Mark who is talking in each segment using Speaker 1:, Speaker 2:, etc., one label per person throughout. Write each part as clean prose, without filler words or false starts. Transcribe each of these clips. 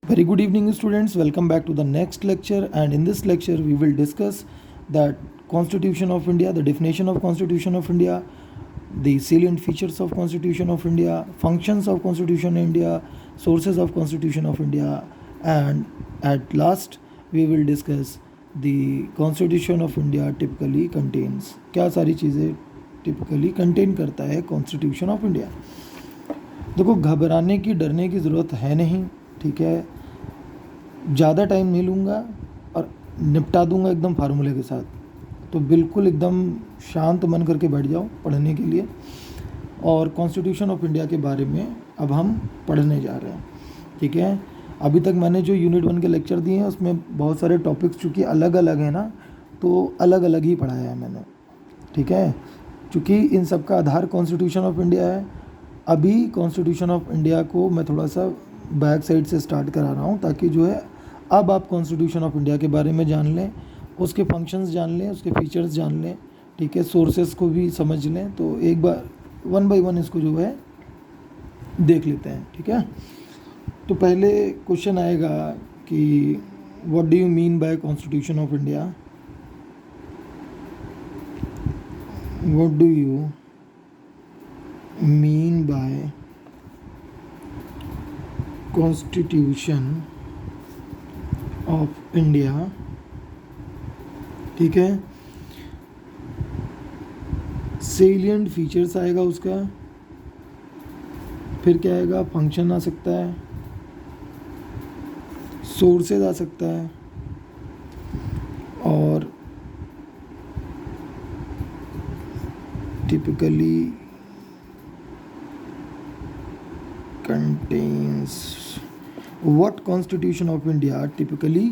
Speaker 1: Very good evening, students. Welcome back to the next lecture. And in this lecture, we will discuss the Constitution of India, the definition of Constitution of India, the salient features of Constitution of India, functions of Constitution of India, sources of Constitution of India, and at last, we will discuss the Constitution of India typically contains. क्या सारी चीज़ें typically contain करता है Constitution of India. देखो, घबराने की डरने की ज़रूरत है नहीं, ठीक है. ज़्यादा टाइम नहीं लूँगा और निपटा दूँगा एकदम फार्मूले के साथ. तो बिल्कुल एकदम शांत मन करके बैठ जाओ पढ़ने के लिए. और कॉन्स्टिट्यूशन ऑफ इंडिया के बारे में अब हम पढ़ने जा रहे हैं, ठीक है. अभी तक मैंने जो यूनिट 1 के लेक्चर दिए हैं उसमें बहुत सारे टॉपिक्स चूँकि अलग अलग हैं ना, तो अलग अलग ही पढ़ाया है मैंने, ठीक है. चूँकि इन सब का आधार कॉन्स्टिट्यूशन ऑफ इंडिया है. अभी कॉन्स्टिट्यूशन ऑफ इंडिया को मैं थोड़ा सा बैक साइड से स्टार्ट करा रहा हूँ ताकि जो है अब आप कॉन्स्टिट्यूशन ऑफ इंडिया के बारे में जान लें, उसके फंक्शंस जान लें, उसके फीचर्स जान लें, ठीक है. सोर्सेस को भी समझ लें. तो एक बार 1 बाय 1 इसको जो है देख लेते हैं, ठीक है. तो पहले क्वेश्चन आएगा कि what do you mean by constitution of India. What do you mean by constitution of India, ठीक है. सेलिएंट फीचर्स आएगा उसका, फिर क्या आएगा, फंक्शन आ सकता है, सोर्सेज आ सकता है, और typically contains. What constitution of India typically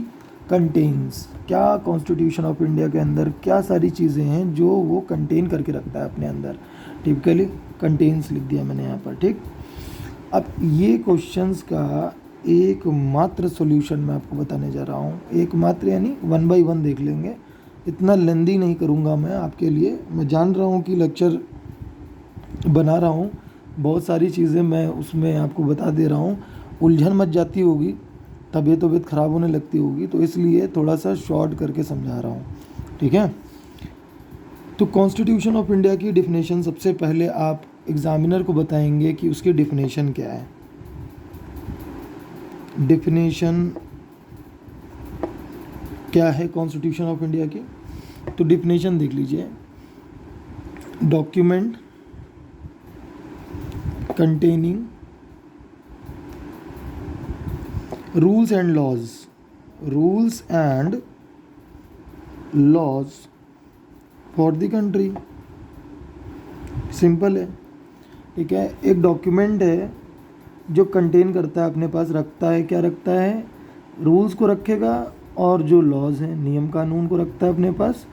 Speaker 1: contains. क्या कॉन्स्टिट्यूशन ऑफ इंडिया के अंदर क्या सारी चीज़ें हैं जो वो कंटेन करके रखता है अपने अंदर. टिपिकली कंटेन्स लिख दिया मैंने यहाँ पर, ठीक. अब ये क्वेश्चंस का एकमात्र सॉल्यूशन मैं आपको बताने जा रहा हूँ. एकमात्र यानी 1 बाय 1 देख लेंगे. इतना लेंदी नहीं करूँगा मैं आपके लिए. मैं जान रहा हूँ कि लेक्चर बना रहा हूँ, बहुत सारी चीज़ें मैं उसमें आपको बता दे रहा हूँ. उलझन मच जाती होगी, तबीयत ख़राब होने लगती होगी, तो इसलिए थोड़ा सा शॉर्ट करके समझा रहा हूँ, ठीक है. तो कॉन्स्टिट्यूशन ऑफ इंडिया की डिफिनेशन सबसे पहले आप एग्जामिनर को बताएंगे कि उसकी डिफिनेशन क्या है. डिफिनेशन क्या है कॉन्स्टिट्यूशन ऑफ इंडिया की. तो डिफिनेशन देख लीजिए. Document containing rules and laws for the country. Simple है, ठीक है. एक डॉक्यूमेंट है जो कंटेन करता है, अपने पास रखता है. क्या रखता है? रूल्स को रखेगा, और जो लॉज हैं, नियम कानून को रखता है अपने पास.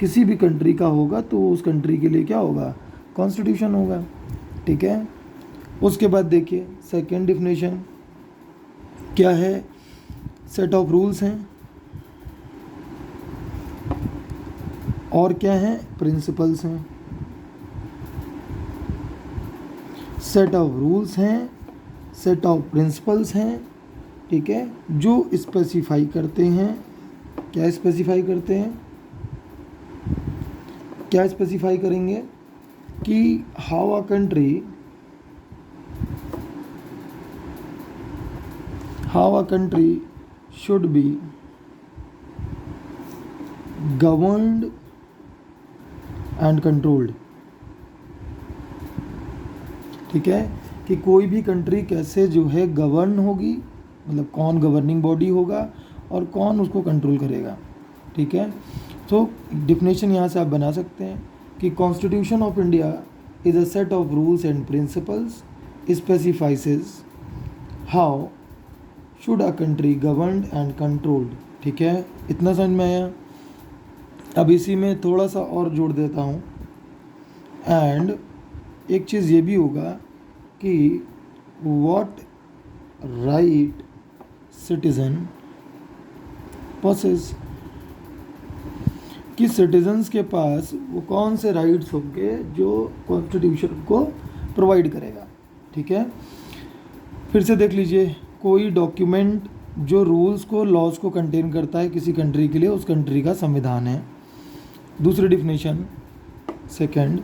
Speaker 1: किसी भी कंट्री का होगा तो उस कंट्री के लिए क्या होगा, कॉन्स्टिट्यूशन होगा, ठीक है. उसके बाद देखिए सेकेंड डिफिनेशन क्या है. सेट ऑफ रूल्स हैं, और क्या है, प्रिंसिपल्स हैं. सेट ऑफ रूल्स हैं, सेट ऑफ प्रिंसिपल्स हैं, ठीक है, जो स्पेसिफाई करते हैं. क्या स्पेसिफाई करते हैं, क्या स्पेसिफाई करेंगे कि how a country should be governed and controlled, ठीक है. कि कोई भी कंट्री कैसे जो है गवर्न होगी, मतलब कौन गवर्निंग बॉडी होगा और कौन उसको कंट्रोल करेगा, ठीक है. तो डिफिनेशन यहाँ से आप बना सकते हैं कि constitution of India is a set of rules and principles specifies how should a country governed and controlled, ठीक है. इतना समझ में आया. अब इसी में थोड़ा सा और जोड़ देता हूँ. एंड एक चीज़ ये भी होगा कि व्हाट राइट सिटीजन पोसेस, कि सिटीजन्स के पास वो कौन से राइट्स होंगे जो कॉन्स्टिट्यूशन को प्रोवाइड करेगा, ठीक है. फिर से देख लीजिए कोई डॉक्यूमेंट जो रूल्स को लॉज को कंटेन करता है किसी कंट्री के लिए, उस कंट्री का संविधान है। दूसरी definition, second,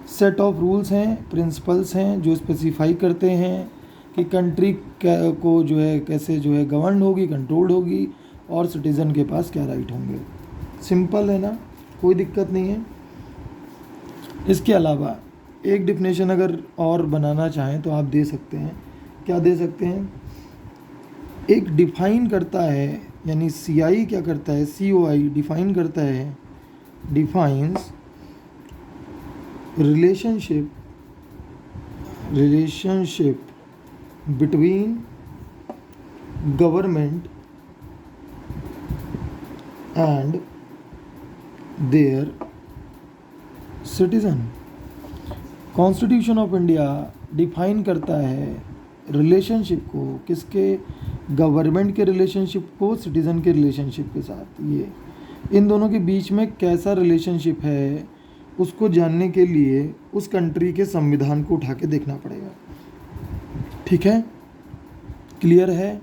Speaker 1: set of rules हैं, प्रिंसिपल्स हैं जो स्पेसिफाई करते हैं कि कंट्री को जो है कैसे जो है गवर्न होगी, कंट्रोल्ड होगी, और सिटीज़न के पास क्या राइट होंगे। सिंपल है ना, कोई दिक्कत नहीं है। इसके अलावा एक डिफिनेशन अगर और बनाना चाहें तो आप दे सकते हैं। क्या दे सकते हैं? एक डिफाइन करता है, यानी CI क्या करता है, COI डिफाइन करता है, defines relationship between government and their citizen. Constitution of India define करता है रिलेशनशिप को, किसके, गवर्नमेंट के रिलेशनशिप को सिटीज़न के रिलेशनशिप के साथ। ये इन दोनों के बीच में कैसा रिलेशनशिप है उसको जानने के लिए उस कंट्री के संविधान को उठा के देखना पड़ेगा। ठीक है, क्लियर है?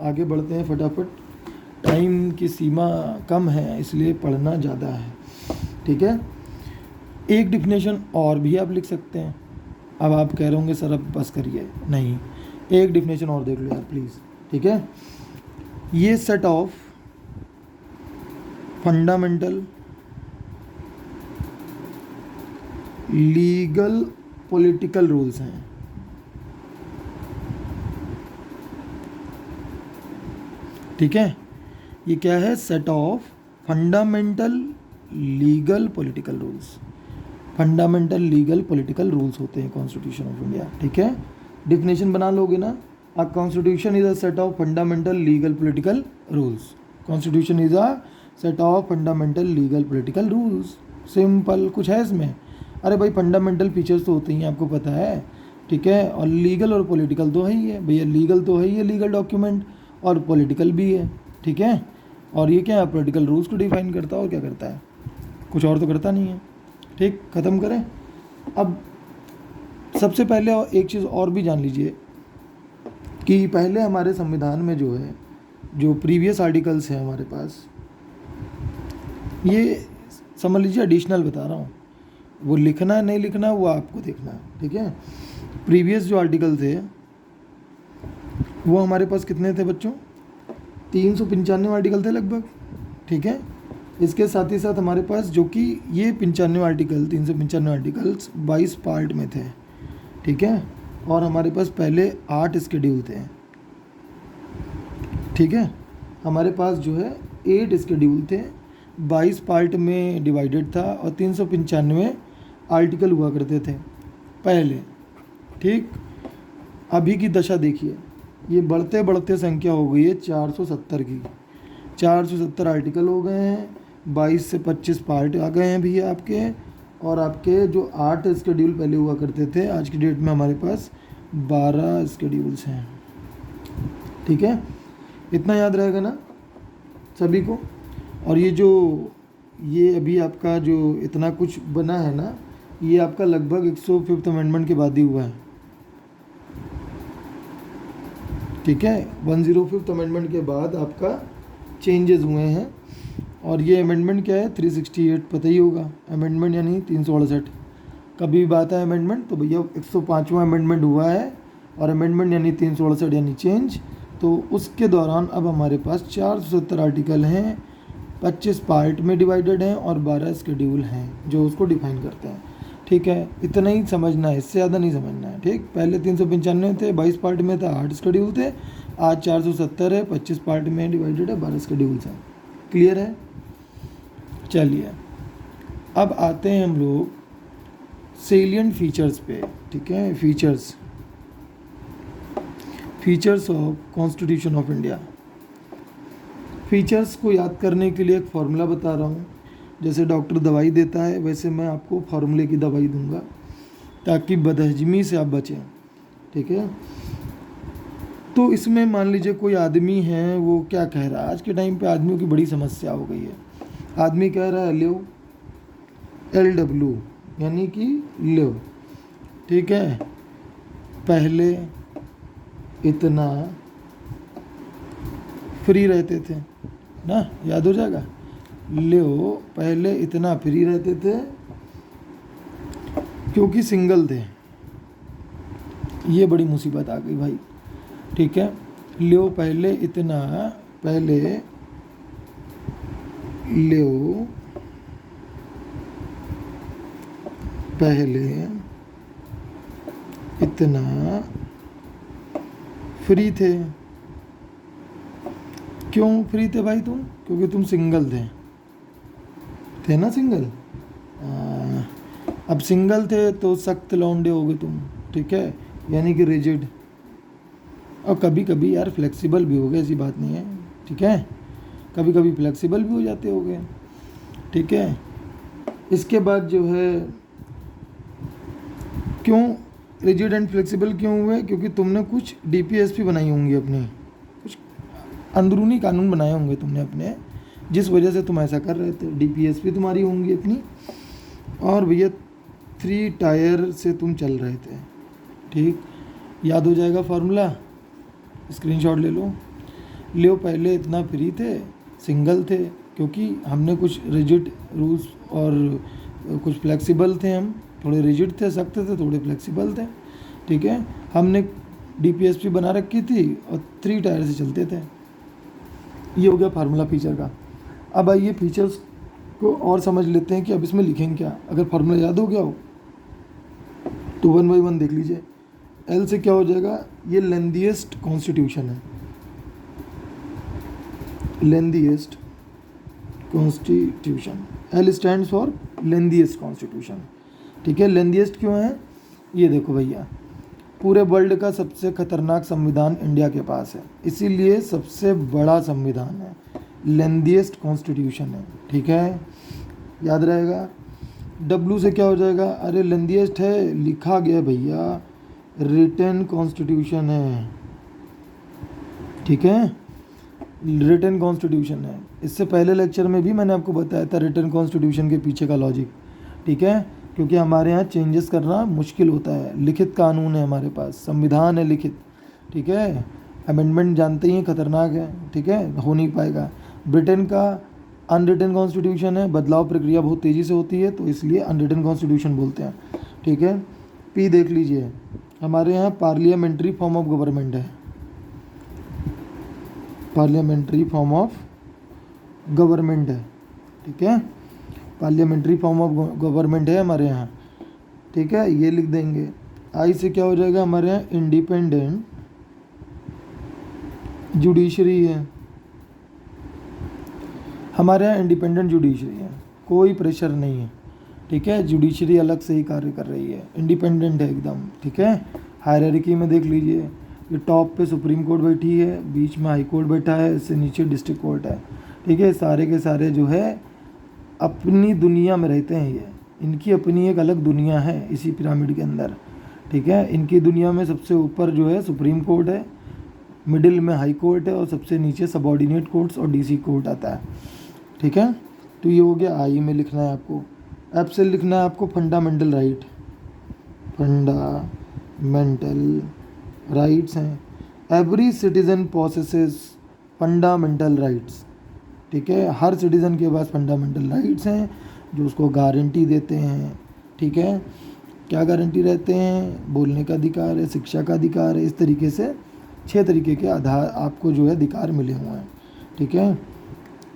Speaker 1: आगे बढ़ते हैं फटाफट, टाइम की सीमा कम है इसलिए पढ़ना ज़्यादा है। ठीक है, एक डिफिनेशन और भी आप लिख सकते हैं। अब आप कह रहे होंगे सर अब बस करिए, नहीं, एक डिफिनेशन और देख लो यार प्लीज़। ठीक है, ये set of fundamental legal political rules हैं। ठीक है, ये क्या है? Set of fundamental legal political rules. Fundamental legal political rules होते हैं कॉन्स्टिट्यूशन ऑफ इंडिया। ठीक है, डिफिनेशन बना लोगे ना, a constitution is a set of fundamental legal political rules. Constitution is a set of fundamental legal political rules. Simple, कुछ है इसमें? अरे भाई फंडामेंटल फीचर्स तो होते ही हैं, आपको पता है। ठीक है, और लीगल और पॉलिटिकल तो है ही है भैया, लीगल तो है ही है लीगल डॉक्यूमेंट, और पॉलिटिकल भी है। ठीक है, और ये क्या है? पॉलिटिकल रूल्स को डिफाइन करता है, और क्या करता है? कुछ और तो करता नहीं है। ठीक, ख़त्म करें। अब सबसे पहले एक चीज़ और भी जान लीजिए कि पहले हमारे संविधान में जो है, जो प्रीवियस आर्टिकल्स हैं हमारे पास, ये समझ लीजिए एडिशनल बता रहा हूँ, वो लिखना है नहीं लिखना है वो आपको देखना है। ठीक है, प्रीवियस जो आर्टिकल थे वो हमारे पास कितने थे बच्चों? 395 आर्टिकल थे लगभग। ठीक है, इसके साथ ही साथ हमारे पास जो कि ये 95 आर्टिकल, 395 आर्टिकल्स 22 पार्ट में थे। ठीक है, और हमारे पास पहले 8 स्केड्यूल थे। ठीक है, हमारे पास जो है 8 स्केड्यूल थे, 22 पार्ट में डिवाइडेड था, और 395 आर्टिकल हुआ करते थे पहले। ठीक, अभी की दशा देखिए, ये बढ़ते बढ़ते संख्या हो गई है 470 की। 470 आर्टिकल हो गए हैं, 22 से 25 पार्ट आ गए हैं भैया आपके, और आपके जो 8 स्केड्यूल पहले हुआ करते थे, आज की डेट में हमारे पास 12 स्केड्यूल्स हैं। ठीक है, इतना याद रहेगा ना सभी को। और ये अभी आपका जो इतना कुछ बना है ना, ये आपका लगभग 105th अमेंडमेंट के बाद ही हुआ है। ठीक है, 105th अमेंडमेंट के बाद आपका चेंजेस हुए हैं। और ये अमेंडमेंट क्या है? 368, पता ही होगा। अमेंडमेंट यानी 368, कभी भी बात है अमेंडमेंट तो भैया 105वां अमेंडमेंट हुआ है, और अमेंडमेंट यानी 368 यानी चेंज। तो उसके दौरान अब हमारे पास 470 आर्टिकल हैं, 25 पार्ट में डिवाइडेड हैं, और 12 स्केड्यूल हैं जो उसको डिफाइन करते हैं। ठीक है, इतना ही समझना है, इससे ज़्यादा नहीं समझना है। ठीक, पहले 395 थे, 22 पार्ट में था, 8 शेड्यूल थे। आज 470 है, 25 पार्ट में डिवाइडेड है, 12 शेड्यूल्स हैं। क्लियर है? चलिए अब आते हैं हम लोग सेलिएंट फीचर्स पे। ठीक है, features of constitution of India. Features को याद करने के लिए एक फार्मूला बता रहा हूँ। जैसे डॉक्टर दवाई देता है वैसे मैं आपको फार्मूले की दवाई दूंगा ताकि बदहजमी से आप बचें। ठीक है, तो इसमें मान लीजिए कोई आदमी है, वो क्या कह रहा है, आज के टाइम पे आदमियों की बड़ी समस्या हो गई है। आदमी कह रहा है लिव, LW यानी कि लिव। ठीक है, पहले इतना फ्री रहते थे ना, याद हो जाएगा। लियो पहले इतना फ्री रहते थे क्योंकि सिंगल थे। ये बड़ी मुसीबत आ गई भाई, ठीक है। लियो पहले इतना फ्री थे। क्यों फ्री थे भाई तुम? क्योंकि तुम सिंगल थे ना, सिंगल। अब सिंगल थे तो सख्त लौंडे हो गए तुम, ठीक है, यानी कि रिजिड। और कभी कभी यार फ्लेक्सिबल भी हो गए, ऐसी बात नहीं है, ठीक है, कभी कभी फ्लेक्सिबल भी हो जाते हो गए, ठीक है। इसके बाद जो है, क्यों रिजिड एंड फ्लेक्सिबल क्यों हुए? क्योंकि तुमने कुछ डीपीएसपी बनाई होंगी अपनी, कुछ अंदरूनी कानून बनाए होंगे तुमने अपने, जिस वजह से तुम ऐसा कर रहे थे। डीपीएसपी तुम्हारी होंगी अपनी, और भैया 3 टायर से तुम चल रहे थे, ठीक। याद हो जाएगा फार्मूला, स्क्रीनशॉट ले लो। लियो पहले इतना फ्री थे, सिंगल थे, क्योंकि हमने कुछ रिजिड रूल्स और कुछ फ्लेक्सिबल थे, हम थोड़े रिजिड थे, सख्त थे, थोड़े फ्लेक्सिबल थे, ठीक है। हमने डीपीएसपी बना रखी थी और 3 टायर से चलते थे। ये हो गया फार्मूला फीचर का। अब आइए फीचर्स को और समझ लेते हैं कि अब इसमें लिखेंगे क्या। अगर फार्मूला याद हो गया हो तो 1 बाय 1 देख लीजिए। एल से क्या हो जाएगा? ये लेंथीएस्ट कॉन्स्टिट्यूशन है, lengthiest constitution. L stands for lengthiest constitution, ठीक है। लेंथीएस्ट क्यों है? ये देखो भैया, पूरे वर्ल्ड का सबसे खतरनाक संविधान इंडिया के पास है, इसीलिए सबसे बड़ा संविधान है, लेंथीएस्ट कॉन्स्टिट्यूशन है, ठीक है, याद रहेगा। डब्ल्यू से क्या हो जाएगा? अरे लेंथीएस्ट है, लिखा गया भैया, रिटन कॉन्स्टिट्यूशन है, ठीक है, रिटन कॉन्स्टिट्यूशन है। इससे पहले लेक्चर में भी मैंने आपको बताया था रिटन कॉन्स्टिट्यूशन के पीछे का लॉजिक, ठीक है, क्योंकि हमारे यहाँ चेंजेस करना मुश्किल होता है। लिखित कानून है हमारे पास, संविधान है लिखित, ठीक है। अमेंडमेंट जानते ही खतरनाक है, ठीक है, हो नहीं पाएगा। ब्रिटेन का अनरिटन कॉन्स्टिट्यूशन है, बदलाव प्रक्रिया बहुत तेज़ी से होती है, तो इसलिए अनरिटन कॉन्स्टिट्यूशन बोलते हैं, ठीक है। पी देख लीजिए, हमारे यहाँ पार्लियामेंट्री फॉर्म ऑफ गवर्नमेंट है, पार्लियामेंट्री फॉर्म ऑफ गवर्नमेंट है, ठीक है, पार्लियामेंट्री फॉर्म ऑफ गवर्नमेंट है हमारे यहाँ, ठीक है, ये लिख देंगे। आई से क्या हो जाएगा? हमारे यहाँ इंडिपेंडेंट जुडिशरी है, हमारे यहाँ इंडिपेंडेंट जुडिशरी है, कोई प्रेशर नहीं है, ठीक है, जुडिशरी अलग से ही कार्य कर रही है, इंडिपेंडेंट है एकदम, ठीक है। हायरार्की में देख लीजिए, ये टॉप पे सुप्रीम कोर्ट बैठी है, बीच में हाई कोर्ट बैठा है, इससे नीचे डिस्ट्रिक्ट कोर्ट है, ठीक है। सारे के सारे जो है अपनी दुनिया में रहते हैं, ये इनकी अपनी एक अलग दुनिया है इसी पिरामिड के अंदर, ठीक है। इनकी दुनिया में सबसे ऊपर जो है सुप्रीम कोर्ट है, मिडिल में हाई कोर्ट है, और सबसे नीचे सबऑर्डिनेट कोर्ट्स और डीसी कोर्ट आता है, ठीक है। तो ये हो गया आई में लिखना है आपको। एफ से लिखना है आपको फंडामेंटल राइट, फंडामेंटल राइट्स हैं, every citizen possesses fundamental rights, ठीक है। हर सिटीज़न के पास फंडामेंटल राइट्स हैं जो उसको गारंटी देते हैं, ठीक है। क्या गारंटी रहते हैं? बोलने का अधिकार है, शिक्षा का अधिकार है, इस तरीके से 6 तरीके के आधार आपको जो है अधिकार मिले हुए हैं, ठीक है।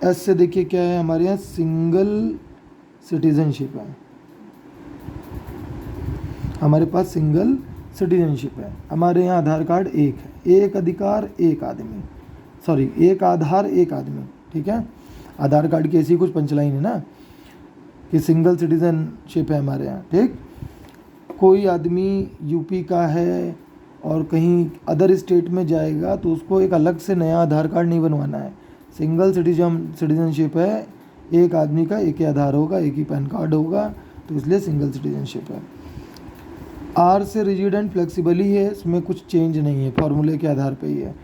Speaker 1: एस से देखिए क्या है हमारे यहाँ? सिंगल सिटीजनशिप है, हमारे पास सिंगल सिटीजनशिप है। हमारे यहाँ आधार कार्ड एक है, एक अधिकार एक आदमी, सॉरी एक आधार एक आदमी, ठीक है। आधार कार्ड की ऐसी कुछ पंचलाइन है ना कि सिंगल सिटीजनशिप है हमारे यहाँ, ठीक। कोई आदमी यूपी का है और कहीं अदर स्टेट में जाएगा तो उसको एक अलग से नया आधार कार्ड नहीं बनवाना है, सिंगल सिटीजनशिप है, एक आदमी का एक ही आधार होगा, एक ही पैन कार्ड होगा, तो इसलिए सिंगल सिटीजनशिप है। आर से रिजिड एंड फ्लेक्सिबल ही है, इसमें कुछ चेंज नहीं है, फार्मूले के आधार पे ही है।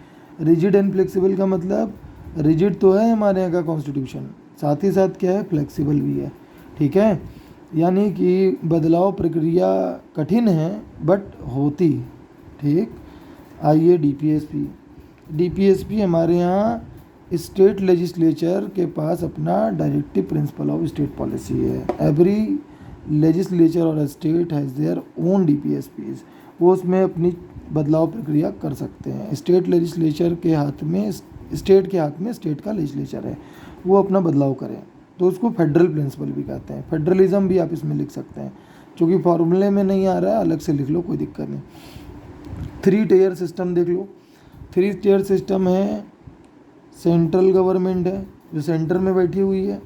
Speaker 1: रिजिड एंड फ्लेक्सिबल का मतलब रिजिड तो है हमारे यहाँ का कॉन्स्टिट्यूशन, साथ ही साथ क्या है? फ्लेक्सिबल भी है, ठीक है। यानी कि बदलाव प्रक्रिया कठिन है बट होती, ठीक। आइए डीपीएसपी, डीपीएसपी हमारे यहाँ स्टेट लेजिस्लेचर के पास अपना directive principle of state policy है। एवरी लेजिस्लेचर और state has their own DPSPs, वो उसमें अपनी बदलाव प्रक्रिया कर सकते हैं। स्टेट लेजिस्लेचर के हाथ में स्टेट का लेजिस्लेचर है, वो अपना बदलाव करें, तो उसको फेडरल प्रिंसिपल भी कहते हैं। फेडरलिज्म भी आप इसमें लिख सकते हैं, क्योंकि फॉर्मूले में नहीं आ रहा है, अलग से लिख लो, कोई दिक्कत नहीं। 3 टियर सिस्टम देख लो। 3 टियर सिस्टम है, सेंट्रल गवर्नमेंट है जो सेंटर में बैठी हुई है,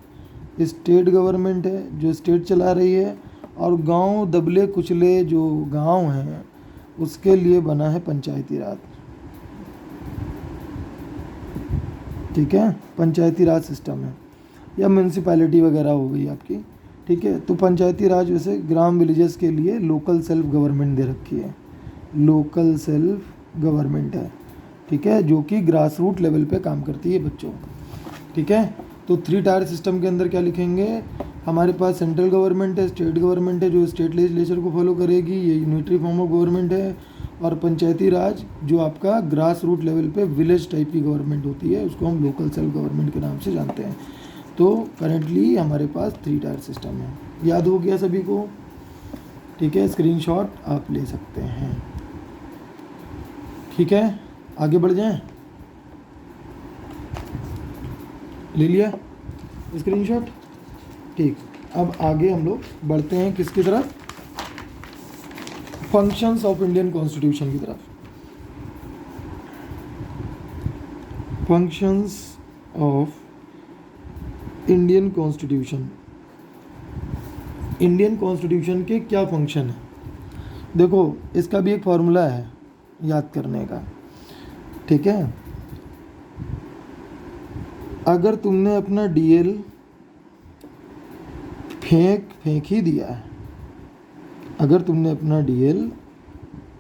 Speaker 1: स्टेट गवर्नमेंट है जो स्टेट चला रही है, और गांव दबले कुचले जो गांव हैं उसके लिए बना है पंचायती राज। ठीक है, पंचायती राज सिस्टम है, या म्यूनसिपैलिटी वगैरह हो गई आपकी। ठीक है, तो पंचायती राज वैसे ग्राम विलेजेस के लिए लोकल सेल्फ गवर्नमेंट दे रखी है, लोकल सेल्फ गवर्नमेंट है। ठीक है, जो कि ग्रास रूट लेवल पे काम करती है बच्चों। ठीक है, तो 3 टायर सिस्टम के अंदर क्या लिखेंगे, हमारे पास सेंट्रल गवर्नमेंट है, स्टेट गवर्नमेंट है जो स्टेट लेजिस्लेचर को फॉलो करेगी, ये यूनिटरी फॉर्म ऑफ गवर्नमेंट है, और पंचायती राज जो आपका ग्रास रूट लेवल पे विलेज टाइप की गवर्नमेंट होती है, उसको हम लोकल सेल्फ गवर्नमेंट के नाम से जानते हैं। तो करेंटली हमारे पास 3 टायर सिस्टम है। याद हो गया सभी को? ठीक है, स्क्रीनशॉट आप ले सकते हैं। ठीक है, आगे बढ़ जाएं। ले लिया स्क्रीनशॉट? ठीक, अब आगे हम लोग बढ़ते हैं किसकी तरफ, फंक्शंस ऑफ इंडियन कॉन्स्टिट्यूशन की तरफ। Functions of Indian constitution. Indian constitution के क्या फंक्शन है? देखो, इसका भी एक फॉर्मूला है याद करने का। ठीक है, अगर तुमने अपना DL फेंक ही दिया है, अगर तुमने अपना DL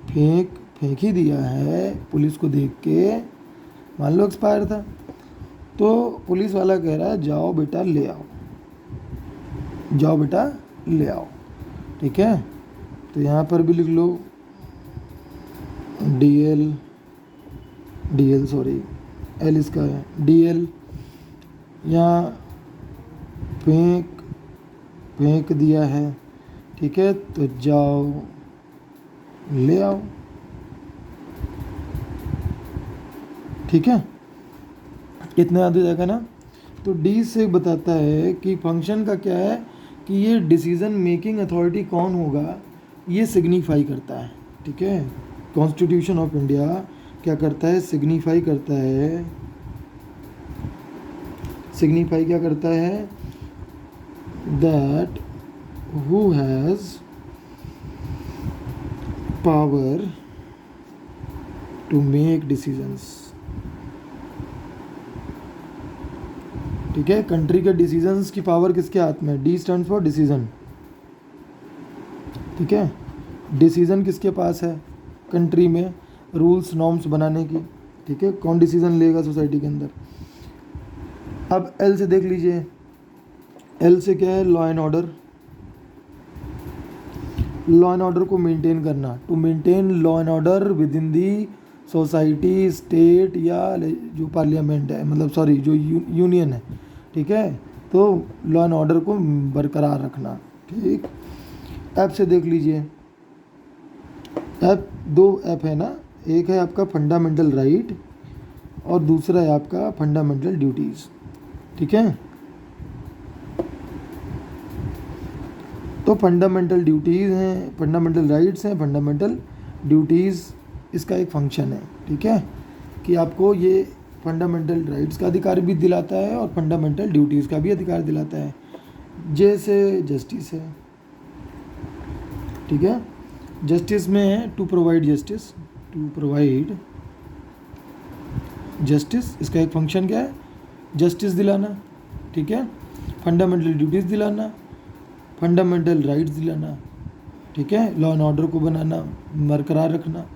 Speaker 1: फेंक ही दिया है पुलिस को देख के, मान लो एक्सपायर था, तो पुलिस वाला कह रहा है जाओ बेटा ले आओ, जाओ बेटा ले आओ। ठीक है, तो यहाँ पर भी लिख लो DL सॉरी L इसका है, DL, यहाँ फेंक दिया है। ठीक है, तो जाओ ले आओ। ठीक है, इतना याद हो जाएगा ना। तो D से बताता है कि फंक्शन का क्या है, कि ये डिसीजन मेकिंग अथॉरिटी कौन होगा ये सिग्निफाई करता है। ठीक है, कॉन्स्टिट्यूशन ऑफ इंडिया क्या करता है, सिग्निफाई करता है, सिग्निफाई क्या करता है, that who has power to make decisions. ठीक है, कंट्री के डिसीजंस की पावर किसके हाथ में, D स्टैंड फॉर डिसीजन। ठीक है, डिसीजन किसके पास है कंट्री में, रूल्स नॉर्म्स बनाने की। ठीक है, कौन डिसीजन लेगा सोसाइटी के अंदर। अब L से देख लीजिए, L से क्या है, law and order. Law and order को मेंटेन करना, to maintain law and order within the society, state या जो पार्लियामेंट है, मतलब सॉरी जो यूनियन है। ठीक है, तो लॉ एंड ऑर्डर को बरकरार रखना। ठीक, ऐप से देख लीजिए, ऐप 2 ऐप है ना, एक है आपका फंडामेंटल राइट और दूसरा है आपका फंडामेंटल ड्यूटीज़। ठीक है, तो फंडामेंटल ड्यूटीज़ हैं, फंडामेंटल राइट्स हैं, फंडामेंटल ड्यूटीज़ इसका एक फंक्शन है। ठीक है, कि आपको ये फंडामेंटल राइट्स का अधिकार भी दिलाता है और फंडामेंटल ड्यूटीज़ का भी अधिकार दिलाता है, जैसे जस्टिस है। ठीक है, जस्टिस में है to provide justice, to provide justice, इसका एक फंक्शन क्या है, जस्टिस दिलाना। ठीक है, फंडामेंटल ड्यूटीज़ दिलाना, फंडामेंटल राइट्स दिलाना। ठीक है, लॉ एंड ऑर्डर को बनाना, बरकरार रखना,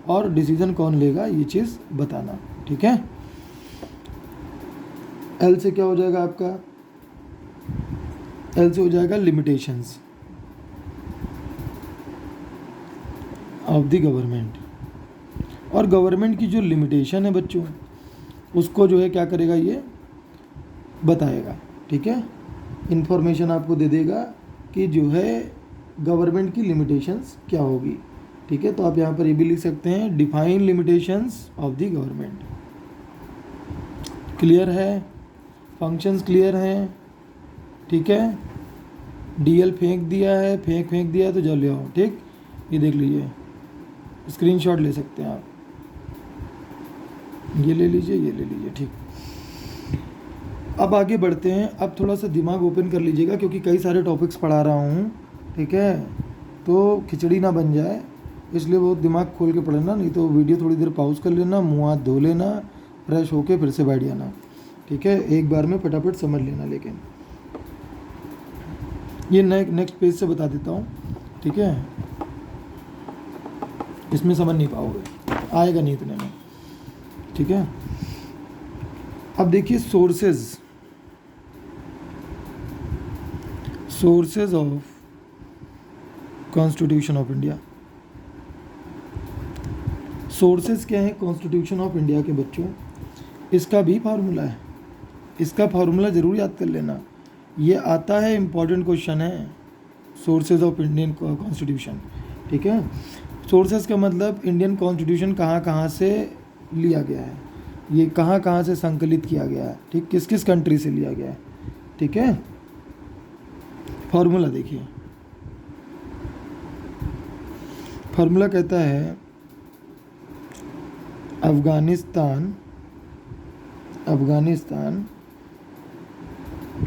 Speaker 1: और डिसीजन कौन लेगा ये चीज़ बताना। ठीक है, L से क्या हो जाएगा आपका, L से हो जाएगा लिमिटेशंस ऑफ द गवर्नमेंट। और गवर्नमेंट की जो लिमिटेशन है बच्चों, उसको जो है क्या करेगा, ये बताएगा। ठीक है, इन्फॉर्मेशन आपको दे देगा कि जो है गवर्नमेंट की लिमिटेशंस क्या होगी। ठीक है, तो आप यहाँ पर ये भी लिख सकते हैं, define limitations of the government. Clear है, फंक्शंस क्लियर हैं। ठीक है, डीएल फेंक दिया है, फेंक दिया है तो जल ले आओ। ठीक, ये देख लीजिए, स्क्रीनशॉट ले सकते हैं आप, ये ले लीजिए, ये ले लीजिए। ठीक, अब आगे बढ़ते हैं। अब थोड़ा सा दिमाग ओपन कर लीजिएगा क्योंकि कई सारे टॉपिक्स पढ़ा रहा हूँ। ठीक है, तो खिचड़ी ना बन जाए, इसलिए बहुत दिमाग खोल के पढ़ना, नहीं तो वीडियो थोड़ी देर पॉज कर लेना, मुँह हाथ धो लेना, फ्रेश होके फिर से बैठ जाना। ठीक है, एक बार में फटाफट समझ लेना। लेकिन ये नेक्स्ट पेज से बता देता हूँ। ठीक है, इसमें समझ नहीं पाओगे, आएगा नहीं इतने में। ठीक है, अब देखिए sources of constitution of India. Sources क्या है कॉन्स्टिट्यूशन ऑफ इंडिया के बच्चों? इसका भी फार्मूला है, इसका फार्मूला ज़रूर याद कर लेना, ये आता है, इम्पॉर्टेंट क्वेश्चन है, सोर्सेज ऑफ इंडियन कॉन्स्टिट्यूशन। ठीक है, सोर्सेज का मतलब इंडियन कॉन्स्टिट्यूशन कहाँ कहाँ से लिया गया है, ये कहाँ कहाँ से संकलित किया गया है। ठीक, किस किस कंट्री से लिया गया है। ठीक है, फार्मूला देखिए, फार्मूला कहता है अफगानिस्तान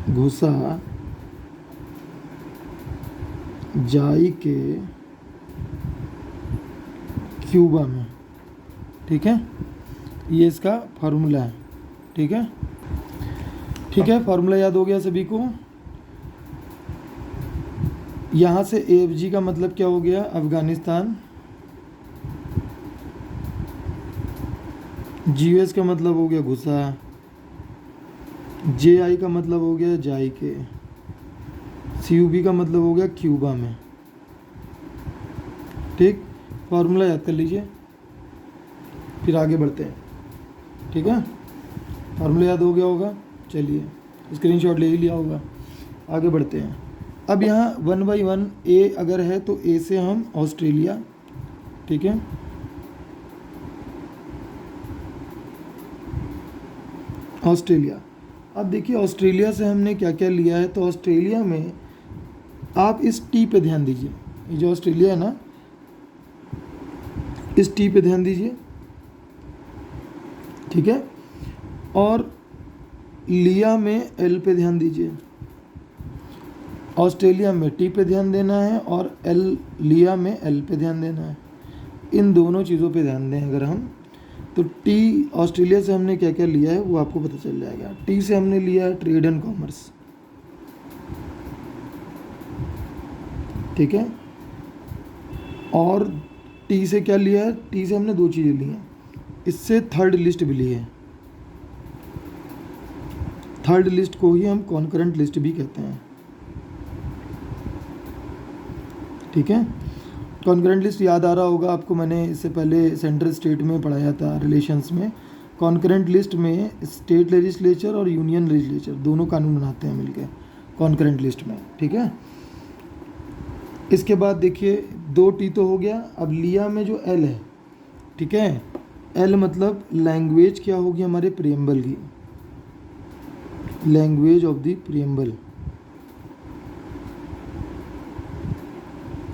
Speaker 1: घुसा जाई के क्यूबा में। ठीक है, ये इसका फार्मूला है। ठीक है, फार्मूला याद हो गया सभी को। यहाँ से AFG का मतलब क्या हो गया, अफगानिस्तान। GS का मतलब हो गया घुसा। JI का मतलब हो गया जाई के। CUB का मतलब हो गया क्यूबा में। ठीक, फार्मूला याद कर लीजिए, फिर आगे बढ़ते हैं। ठीक है, फार्मूला याद हो गया होगा, चलिए स्क्रीनशॉट ले ही लिया होगा, आगे बढ़ते हैं। अब यहाँ 1 by 1 A अगर है तो A से हम ऑस्ट्रेलिया। ठीक है, ऑस्ट्रेलिया। अब देखिए ऑस्ट्रेलिया से हमने क्या क्या लिया है, तो ऑस्ट्रेलिया में आप इस T पे ध्यान दीजिए, ये जो ऑस्ट्रेलिया है ना, इस T पे ध्यान दीजिए। ठीक है, और लिया में L पे ध्यान दीजिए। ऑस्ट्रेलिया में T पे ध्यान देना है और लिया में L पे ध्यान देना है। इन दोनों चीज़ों पे ध्यान दें अगर हम, तो T ऑस्ट्रेलिया से हमने क्या क्या लिया है वो आपको पता चल जाएगा। T से हमने लिया है ट्रेड एंड कॉमर्स। ठीक है, और T से क्या लिया है, T से हमने दो चीज़ें ली हैं, इससे थर्ड लिस्ट भी ली है। थर्ड लिस्ट को ही हम कॉन्करेंट लिस्ट भी कहते हैं। ठीक है, कॉन्करेंट लिस्ट याद आ रहा होगा आपको, मैंने इससे पहले सेंट्रल स्टेट में पढ़ाया था रिलेशंस में। कॉन्करेंट लिस्ट में स्टेट लेजिस्लेचर और यूनियन लेजिस्लेचर दोनों कानून बनाते हैं मिलकर कॉन्करेंट लिस्ट में। ठीक है, इसके बाद देखिए 2 T तो हो गया। अब लिया में जो L है, ठीक है, L मतलब लैंग्वेज क्या होगी हमारे प्रियम्बल की, लैंग्वेज ऑफ द प्रियम्बल।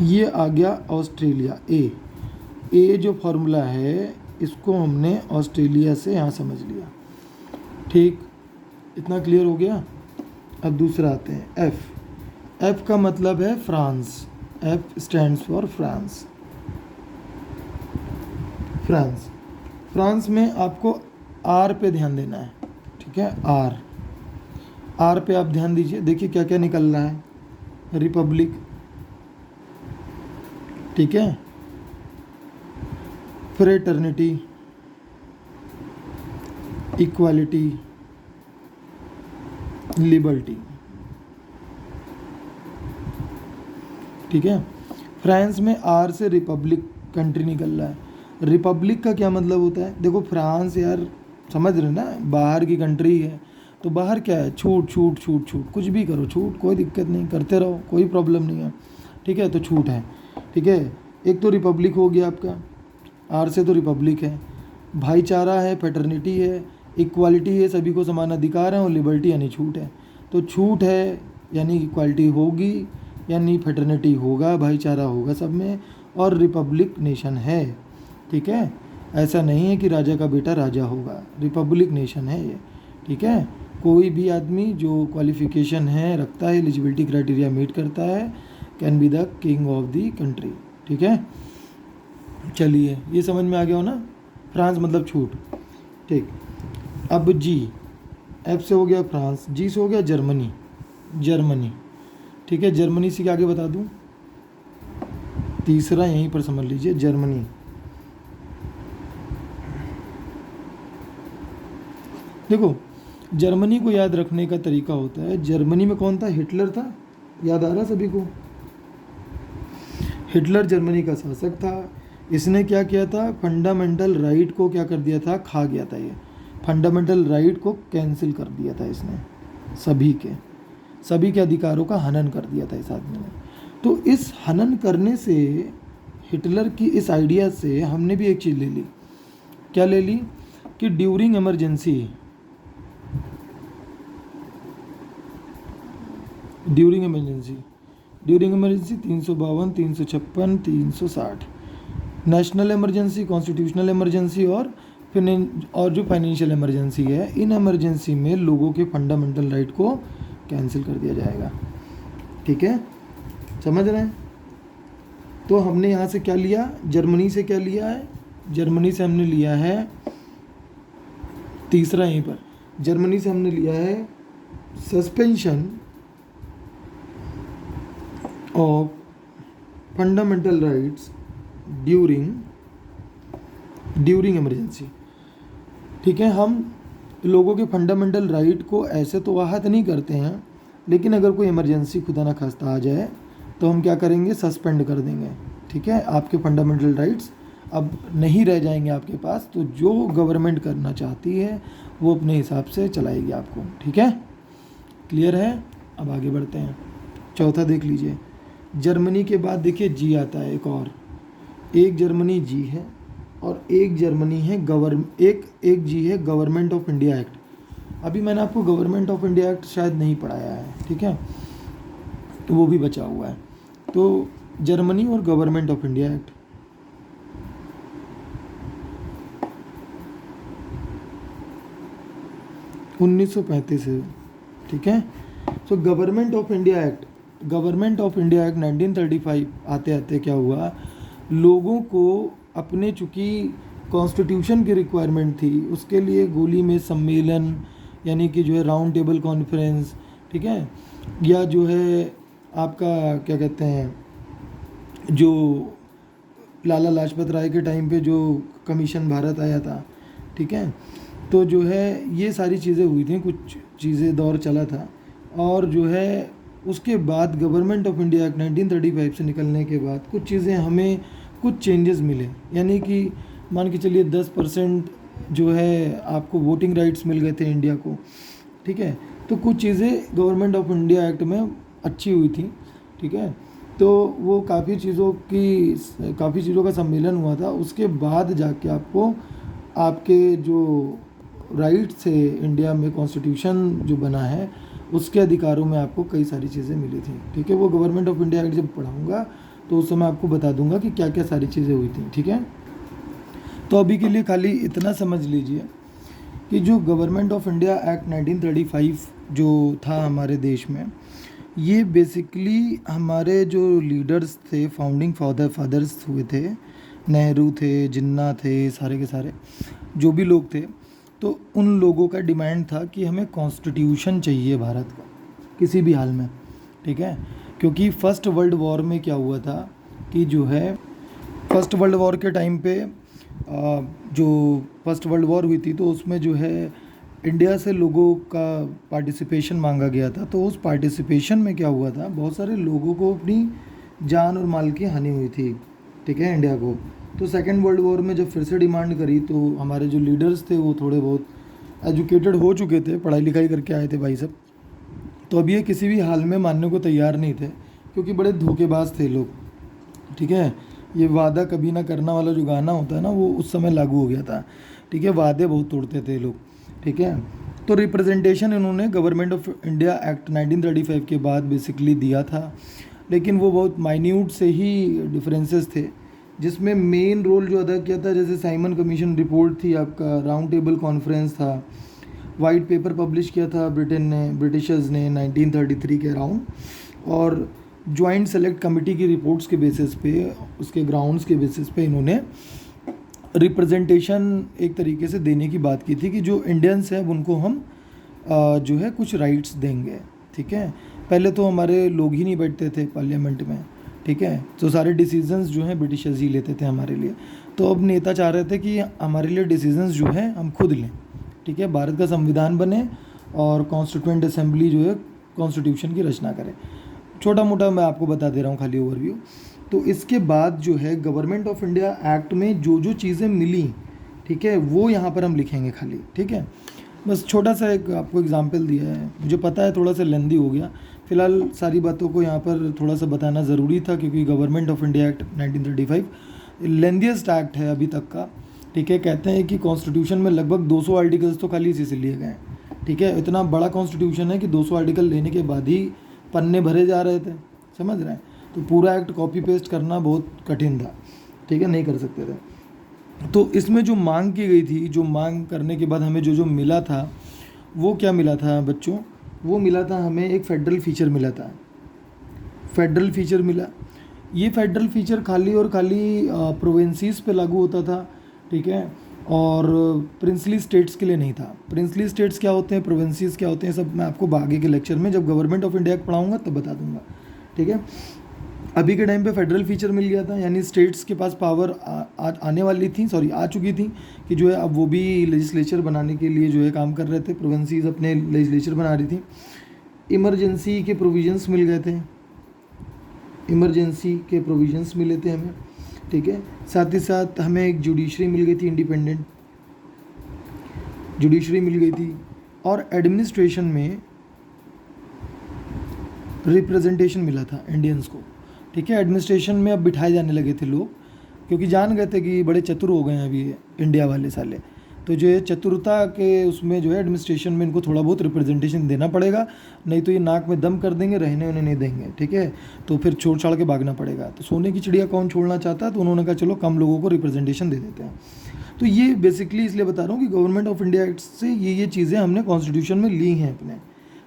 Speaker 1: ये आ गया ऑस्ट्रेलिया। ए जो फार्मूला है इसको हमने ऑस्ट्रेलिया से यहाँ समझ लिया। ठीक, इतना क्लियर हो गया। अब दूसरा आते हैं एफ का मतलब है France. F stands for France. France में आपको R पे ध्यान देना है। ठीक है, R पे आप ध्यान दीजिए। देखिए क्या क्या निकल रहा है, रिपब्लिक। ठीक है, फ्रेटर्निटी, इक्वालिटी, लिबर्टी। ठीक है, फ्रांस में R से रिपब्लिक कंट्री निकल रहा है। रिपब्लिक का क्या मतलब होता है, देखो फ्रांस यार समझ रहे ना, बाहर की कंट्री है तो बाहर क्या है, छूट छूट छूट छूट, कुछ भी करो छूट, कोई दिक्कत नहीं, करते रहो, कोई प्रॉब्लम नहीं है, ठीक है, तो छूट है, ठीक है। एक तो रिपब्लिक हो गया आपका, आर से तो रिपब्लिक है, भाईचारा है, फ्रेटर्निटी है, इक्वालिटी है, सभी को समान अधिकार है, और लिबर्टी यानी छूट है। तो छूट है यानी इक्वालिटी होगी, यानी फ्रेटर्निटी होगा, भाईचारा होगा सब में, और रिपब्लिक नेशन है, ठीक है। ऐसा नहीं है कि राजा का बेटा राजा होगा, रिपब्लिक नेशन है ये, ठीक है। कोई भी आदमी जो क्वालिफिकेशन है रखता है, एलिजिबिलिटी क्राइटेरिया मीट करता है, can be the king of the country, ठीक है। चलिए ये समझ में आ गया हो ना, फ्रांस मतलब छूट, ठीक। अब जी, एफ से हो गया फ्रांस, जी से हो गया जर्मनी, जर्मनी, ठीक है। जर्मनी से आगे बता दूं, तीसरा यहीं पर समझ लीजिए, जर्मनी। देखो जर्मनी को याद रखने का तरीका होता है, जर्मनी में कौन था, हिटलर था, याद आ रहा सभी को, हिटलर जर्मनी का शासक था। इसने क्या किया था, फंडामेंटल राइट को क्या कर दिया था, खा गया था, ये फंडामेंटल राइट को कैंसिल कर दिया था इसने, सभी के अधिकारों का हनन कर दिया था इस आदमी ने। तो इस हनन करने से, हिटलर की इस आइडिया से हमने भी एक चीज़ ले ली, क्या ले ली, कि during emergency, during emergency 352, 356, 360, national emergency, constitutional emergency, और जो फाइनेंशियल इमरजेंसी है, इन इमरजेंसी में लोगों के फंडामेंटल राइट को कैंसिल कर दिया जाएगा, ठीक है, समझ रहे हैं। तो हमने यहाँ से क्या लिया, जर्मनी से क्या लिया है, जर्मनी से हमने लिया है, तीसरा यहीं पर, जर्मनी से हमने लिया है suspension of fundamental rights during emergency, ठीक है। हम लोगों के फंडामेंटल राइट को ऐसे तो आहत नहीं करते हैं, लेकिन अगर कोई इमरजेंसी खुदा ना खास्ता आ जाए तो हम क्या करेंगे, सस्पेंड कर देंगे, ठीक है। आपके फंडामेंटल राइट्स अब नहीं रह जाएंगे आपके पास, तो जो गवर्नमेंट करना चाहती है वो अपने हिसाब से चलाएगी आपको, ठीक है, क्लियर है। अब आगे बढ़ते हैं, चौथा देख लीजिए, जर्मनी के बाद देखिए जी आता है एक और, एक जर्मनी जी है, और एक जर्मनी है एक जी है गवर्नमेंट ऑफ इंडिया एक्ट। अभी मैंने आपको गवर्नमेंट ऑफ इंडिया एक्ट शायद नहीं पढ़ाया है, ठीक है, तो वो भी बचा हुआ है। तो जर्मनी और गवर्नमेंट ऑफ इंडिया एक्ट, उन्नीस सौ 1935 है, ठीक है। तो गवर्नमेंट ऑफ इंडिया एक्ट 1935 आते आते क्या हुआ, लोगों को अपने, चूँकि कॉन्स्टिट्यूशन की रिक्वायरमेंट थी, उसके लिए गोली में सम्मेलन, यानी कि जो है राउंड टेबल कॉन्फ्रेंस, ठीक है, या जो है आपका क्या कहते हैं, जो लाला लाजपत राय के टाइम पे जो कमीशन भारत आया था, ठीक है, तो जो है ये सारी चीज़ें हुई थी, कुछ चीज़ें दौर चला था, और जो है उसके बाद गवर्नमेंट ऑफ इंडिया एक्ट 1935 से निकलने के बाद कुछ चीज़ें हमें, कुछ चेंजेस मिले, यानी कि मान के चलिए 10% जो है आपको वोटिंग राइट्स मिल गए थे इंडिया को, ठीक है। तो कुछ चीज़ें गवर्नमेंट ऑफ इंडिया एक्ट में अच्छी हुई थी, ठीक है। तो वो काफ़ी चीज़ों का सम्मेलन हुआ था, उसके बाद जाके आपको आपके जो राइट्स थे इंडिया में, कॉन्स्टिट्यूशन जो बना है उसके अधिकारों में आपको कई सारी चीज़ें मिली थी, ठीक है। वो गवर्नमेंट ऑफ इंडिया एक्ट जब पढ़ाऊँगा तो उस समय आपको बता दूंगा कि क्या क्या सारी चीज़ें हुई थी, ठीक है। तो अभी के लिए खाली इतना समझ लीजिए कि जो गवर्नमेंट ऑफ इंडिया एक्ट 1935 जो था हमारे देश में, ये बेसिकली हमारे जो लीडर्स थे, फाउंडिंग फादर्स हुए थे, नेहरू थे, जिन्ना थे, सारे के सारे जो भी लोग थे, तो उन लोगों का डिमांड था कि हमें कॉन्स्टिट्यूशन चाहिए भारत का किसी भी हाल में, ठीक है। क्योंकि फर्स्ट वर्ल्ड वॉर में क्या हुआ था कि जो है फर्स्ट वर्ल्ड वॉर के टाइम पे जो फर्स्ट वर्ल्ड वॉर हुई थी, तो उसमें जो है इंडिया से लोगों का पार्टिसिपेशन मांगा गया था। तो उस पार्टिसिपेशन में क्या हुआ था, बहुत सारे लोगों को अपनी जान और माल की हानि हुई थी, ठीक है, इंडिया को। तो सेकेंड वर्ल्ड वॉर में जब फिर से डिमांड करी, तो हमारे जो लीडर्स थे वो थोड़े बहुत एजुकेटेड हो चुके थे, पढ़ाई लिखाई करके आए थे भाई सब, तो अब ये किसी भी हाल में मानने को तैयार नहीं थे, क्योंकि बड़े धोखेबाज थे लोग। ठीक है, ये वादा कभी ना करना वाला जो गाना होता है ना, वो उस समय लागू हो गया था। ठीक है, वादे बहुत तोड़ते थे लोग। ठीक है, तो रिप्रेजेंटेशन इन्होंने गवर्नमेंट ऑफ इंडिया एक्ट 1935 के बाद बेसिकली दिया था, लेकिन वो बहुत माइन्यूट से ही डिफरेंसेस थे, जिसमें मेन रोल जो अदा किया था, जैसे साइमन कमीशन रिपोर्ट थी, आपका राउंड टेबल कॉन्फ्रेंस था, वाइट पेपर पब्लिश किया था ब्रिटिशर्स ने 1933 के अराउंड, और जॉइंट सेलेक्ट कमेटी की रिपोर्ट्स के बेसिस पे, उसके ग्राउंड्स के बेसिस पे इन्होंने रिप्रेजेंटेशन एक तरीके से देने की बात की थी कि जो इंडियंस हैं उनको हम जो है कुछ राइट्स देंगे। ठीक है, पहले तो हमारे लोग ही नहीं बैठते थे पार्लियामेंट में। ठीक है, तो सारे डिसीजंस जो हैं ब्रिटिशर्स ही लेते थे हमारे लिए। तो अब नेता चाह रहे थे कि हमारे लिए डिसीजंस जो है हम खुद लें। ठीक है, भारत का संविधान बने और कॉन्स्टिट्यूएंट असेंबली जो है कॉन्स्टिट्यूशन की रचना करे। छोटा मोटा मैं आपको बता दे रहा हूँ खाली ओवरव्यू। तो इसके बाद जो है गवर्नमेंट ऑफ इंडिया एक्ट में जो जो चीज़ें मिली, ठीक है, वो यहाँ पर हम लिखेंगे खाली। ठीक है, बस छोटा सा एक आपको एग्जांपल दिया है, मुझे पता है थोड़ा सा लेंदी हो गया, फिलहाल सारी बातों को यहाँ पर थोड़ा सा बताना ज़रूरी था, क्योंकि government of India act 1935 lengthiest act है अभी तक का। ठीक है, कहते हैं कि कॉन्स्टिट्यूशन में लगभग 200 आर्टिकल्स तो खाली इसी से लिए गए हैं। ठीक है, इतना बड़ा कॉन्स्टिट्यूशन है कि 200 आर्टिकल लेने के बाद ही पन्ने भरे जा रहे थे, समझ रहे हैं। तो पूरा एक्ट कॉपी पेस्ट करना बहुत कठिन था। ठीक है, नहीं कर सकते थे। तो इसमें जो मांग की गई थी, जो मांग करने के बाद हमें जो जो मिला था, वो क्या मिला था बच्चों, वो मिला था हमें एक फेडरल फीचर मिला था। फेडरल फीचर मिला, ये फेडरल फीचर खाली और खाली प्रोविंसीज पे लागू होता था। ठीक है, और प्रिंसली स्टेट्स के लिए नहीं था। प्रिंसली स्टेट्स क्या होते हैं, प्रोविंसीज क्या होते हैं, सब मैं आपको आगे के लेक्चर में जब गवर्नमेंट ऑफ इंडिया पढ़ाऊंगा तब बता दूंगा। ठीक है, अभी के टाइम पे फेडरल फीचर मिल गया था, यानी स्टेट्स के पास पावर आने वाली थी, सॉरी आ चुकी थी, कि जो है अब वो भी लेजिस्लेचर बनाने के लिए जो है काम कर रहे थे। प्रोविंसीज अपने लेजिस्लेचर बना रही थी। इमरजेंसी के प्रोविजंस मिल गए थे, इमरजेंसी के प्रोविजंस मिले थे हमें। ठीक है, साथ ही साथ हमें एक जुडिशरी मिल गई थी, इंडिपेंडेंट जुडिशरी मिल गई थी, और एडमिनिस्ट्रेशन में रिप्रेजेंटेशन मिला था इंडियंस को। ठीक है, एडमिनिस्ट्रेशन में अब बिठाए जाने लगे थे लोग, क्योंकि जान गए थे कि बड़े चतुर हो गए हैं अभी इंडिया वाले साले। तो जो है चतुरता के उसमें जो है एडमिनिस्ट्रेशन में इनको थोड़ा बहुत रिप्रेजेंटेशन देना पड़ेगा, नहीं तो ये नाक में दम कर देंगे, रहने उन्हें नहीं देंगे। ठीक है, तो फिर छोड़ छाड़ के भागना पड़ेगा। तो सोने की चिड़िया कौन छोड़ना चाहता है, तो उन्होंने कहा चलो कम लोगों को रिप्रेजेंटेशन दे देते हैं। तो ये बेसिकली इसलिए बता रहा हूँ कि गवर्नमेंट ऑफ इंडिया एक्ट से ये चीज़ें हमने कॉन्स्टिट्यूशन में ली हैं अपने।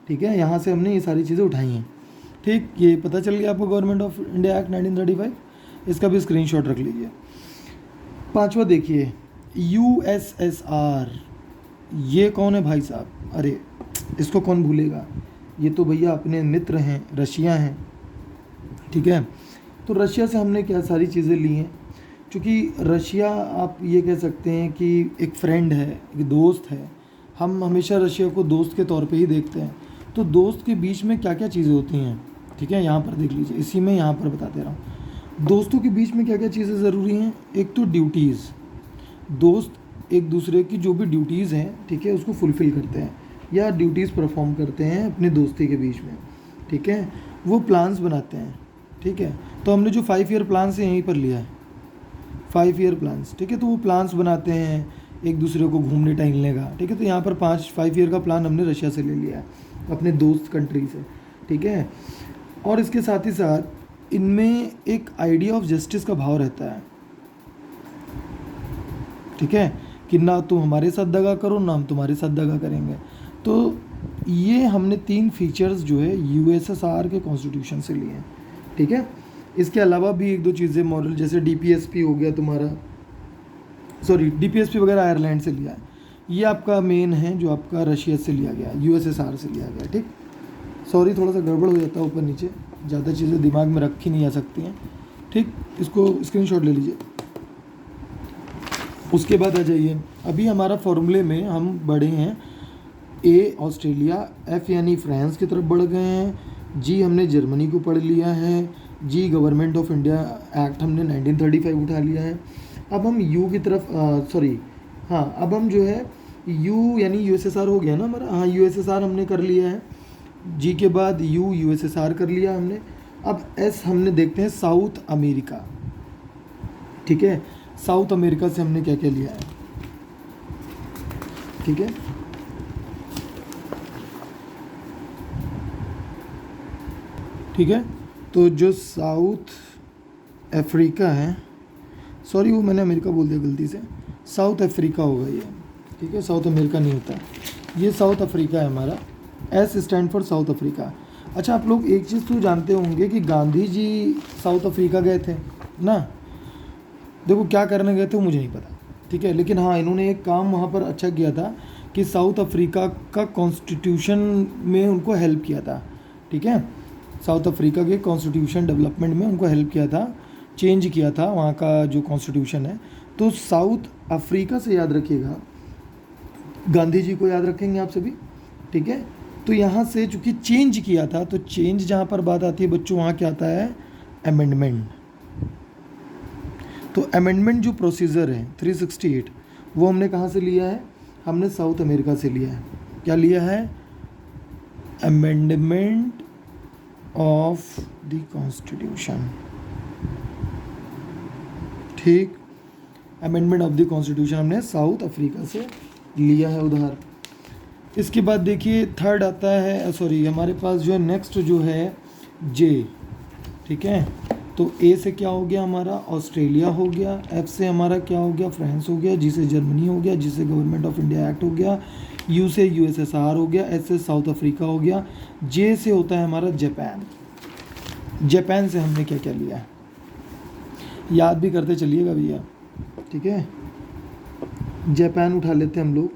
Speaker 1: ठीक है, यहाँ से हमने ये सारी चीज़ें उठाई हैं। ठीक, ये पता चल गया आपको गवर्नमेंट ऑफ इंडिया एक्ट 1935, इसका भी स्क्रीनशॉट रख लीजिए। पांचवा देखिए, यूएसएसआर, ये कौन है भाई साहब, अरे इसको कौन भूलेगा, ये तो भैया अपने मित्र हैं, रशिया हैं। ठीक है, तो रशिया से हमने क्या सारी चीज़ें ली हैं, क्योंकि रशिया आप ये कह सकते हैं कि एक फ्रेंड है, एक दोस्त है। हम हमेशा रशिया को दोस्त के तौर पे ही देखते हैं। तो दोस्त के बीच में क्या क्या चीज़ें होती हैं, ठीक है, यहाँ पर देख लीजिए, इसी में यहाँ पर बता दे रहा हूँ। दोस्तों के बीच में क्या क्या चीज़ें ज़रूरी हैं, एक तो ड्यूटीज़, दोस्त एक दूसरे की जो भी ड्यूटीज़ हैं, ठीक है, उसको फुलफ़िल करते हैं या ड्यूटीज़ परफॉर्म करते हैं अपनी दोस्ती के बीच में। ठीक है, वो प्लान्स बनाते हैं। ठीक है, तो हमने जो 5 ईयर प्लान्स है यहीं पर लिया है, 5 ईयर प्लान्स। ठीक है, तो वो प्लान्स बनाते हैं एक दूसरे को घूमने टहलने का। ठीक है, तो यहाँ पर 5 ईयर का प्लान हमने रशिया से ले लिया है, अपने दोस्त कंट्री से। ठीक है, और इसके साथ ही साथ इनमें एक आइडिया ऑफ जस्टिस का भाव रहता है। ठीक है, कि ना तुम हमारे साथ दगा करो, ना हम तुम्हारे साथ दगा करेंगे। तो ये हमने 3 फीचर्स जो है यूएसएसआर के कॉन्स्टिट्यूशन से लिए हैं। ठीक है, इसके अलावा भी 1-2 चीज़ें मॉडल, जैसे डीपीएसपी हो गया तुम्हारा, सॉरी डीपीएसपी वगैरह आयरलैंड से लिया है। ये आपका मेन है जो आपका रशिया से लिया गया, यूएसएसआर से लिया गया। ठीक, सॉरी थोड़ा सा गड़बड़ हो जाता है ऊपर नीचे, ज़्यादा चीज़ें दिमाग में रखी नहीं जा सकती हैं। ठीक, इसको स्क्रीनशॉट ले लीजिए। उसके बाद आ जाइए, अभी हमारा फॉर्मूले में हम बढ़े हैं, ए ऑस्ट्रेलिया, एफ यानी फ्रांस की तरफ बढ़ गए हैं, जी हमने जर्मनी को पढ़ लिया है, जी गवर्नमेंट ऑफ इंडिया एक्ट हमने 1935 उठा लिया है। अब हम यू की तरफ अब हम जो है यू यानी यूएसएसआर हो गया ना हमारा, हाँ यूएसएसआर हमने कर लिया है, जी के बाद यू यूएसएसआर कर लिया हमने। अब एस हमने देखते हैं साउथ अमेरिका, ठीक है, साउथ अमेरिका से हमने क्या क्या लिया है, ठीक है। ठीक है, तो जो साउथ अफ्रीका है, सॉरी वो मैंने अमेरिका बोल दिया गलती से, साउथ अफ्रीका होगा ये, ठीक है, साउथ अमेरिका नहीं होता, ये साउथ अफ्रीका है हमारा, S stand for south Africa. अच्छा आप लोग एक चीज़ तो जानते होंगे कि गांधी जी साउथ अफ्रीका गए थे ना, देखो क्या करने गए थे वो मुझे नहीं पता, ठीक है, लेकिन हाँ इन्होंने एक काम वहाँ पर अच्छा किया था कि साउथ अफ्रीका का कॉन्स्टिट्यूशन में उनको हेल्प किया था, ठीक है, साउथ अफ्रीका के कॉन्स्टिट्यूशन डेवलपमेंट में उनको हेल्प किया था, चेंज किया था वहाँ का जो कॉन्स्टिट्यूशन है। तो साउथ अफ्रीका से याद रखिएगा, गांधी जी को याद रखेंगे आप सभी, ठीक है। तो यहाँ से चूँकि चेंज किया था, तो चेंज जहाँ पर बात आती है बच्चों, वहाँ क्या आता है, अमेंडमेंट। तो अमेंडमेंट जो प्रोसीजर है 368, वो हमने कहाँ से लिया है, हमने साउथ अमेरिका से लिया है। क्या लिया है, अमेंडमेंट ऑफ द कॉन्स्टिट्यूशन, ठीक, अमेंडमेंट ऑफ द कॉन्स्टिट्यूशन हमने साउथ अफ्रीका से लिया है उधार। इसके बाद देखिए थर्ड आता है, सॉरी हमारे पास जो है नेक्स्ट जो है जे, ठीक है, तो ए से क्या हो गया हमारा, ऑस्ट्रेलिया हो गया, एफ से हमारा क्या हो गया, फ्रांस हो गया, जी से जर्मनी हो गया, जी से गवर्नमेंट ऑफ इंडिया एक्ट हो गया, यू से यूएसएसआर हो गया, एस से साउथ अफ्रीका हो गया, जे से होता है हमारा जापान। जापान से हमने क्या क्या लिया है, याद भी करते चलिएगा भैया, ठीक है, जापान उठा लेते हैं हम लोग,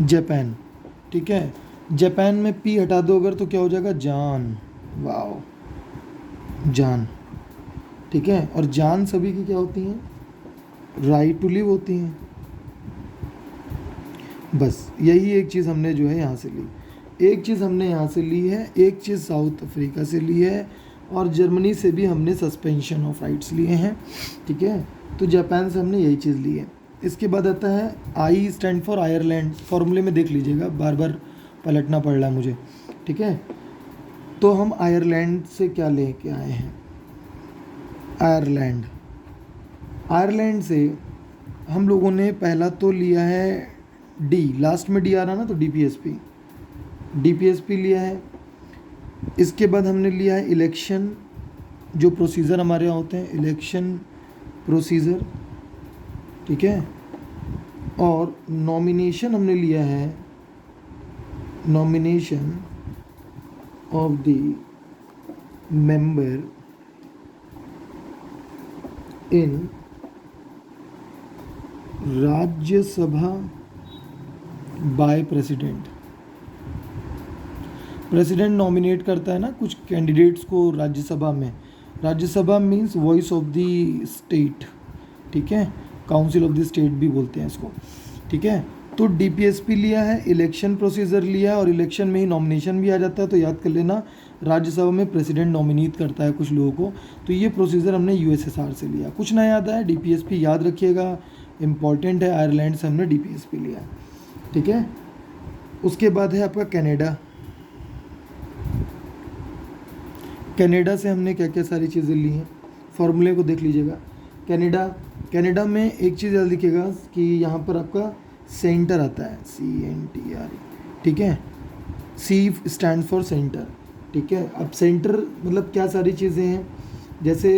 Speaker 1: जापान, ठीक है, जापान में पी हटा दो अगर तो क्या हो जाएगा, जान, वाओ, जान, ठीक है, और जान सभी की क्या होती हैं, राइट टू लिव होती हैं। बस यही एक चीज़ हमने जो है यहाँ से ली, एक चीज़ हमने यहाँ से ली है, एक चीज़ साउथ अफ्रीका से ली है, और जर्मनी से भी हमने सस्पेंशन ऑफ राइट्स लिए हैं, ठीक है। तो जापान से हमने यही चीज़ ली है। इसके बाद आता है आई स्टैंड फॉर आयरलैंड, फॉर्मूले में देख लीजिएगा, बार बार पलटना पड़ रहा है मुझे, ठीक है। तो हम आयरलैंड से क्या लेके आए हैं, आयरलैंड, आयरलैंड से हम लोगों ने पहला तो लिया है डी, लास्ट में डी आ रहा ना, तो डीपीएसपी, डीपीएसपी लिया है। इसके बाद हमने लिया है इलेक्शन, जो प्रोसीजर हमारे यहाँ होते हैं, इलेक्शन प्रोसीजर, ठीक है, और नॉमिनेशन हमने लिया है, nomination of the member in Rajya Sabha by president, president nominate करता है ना कुछ कैंडिडेट्स को राज्यसभा में, Rajya Sabha means voice of the state, ठीक है, काउंसिल ऑफ द स्टेट भी बोलते हैं इसको, ठीक है। तो डीपीएसपी लिया है, इलेक्शन प्रोसीजर लिया है, और इलेक्शन में ही नॉमिनेशन भी आ जाता है, तो याद कर लेना राज्यसभा में प्रेसिडेंट नॉमिनेट करता है कुछ लोगों को, तो ये प्रोसीजर हमने यूएसएसआर से लिया। कुछ ना याद आया, डीपीएसपी याद रखिएगा, इम्पॉर्टेंट है, आयरलैंड से हमने डीपीएसपी लिया, ठीक है। उसके बाद है आपका कनाडा, कनाडा से हमने क्या क्या सारी चीज़ें ली हैं, फॉर्मूले को देख लीजिएगा। कनाडा, कनाडा में एक चीज़ याद लिखिएगा कि यहाँ पर आपका सेंटर आता है, CNTR, ठीक है, सी स्टैंड फॉर सेंटर, ठीक है। अब सेंटर मतलब क्या सारी चीज़ें हैं, जैसे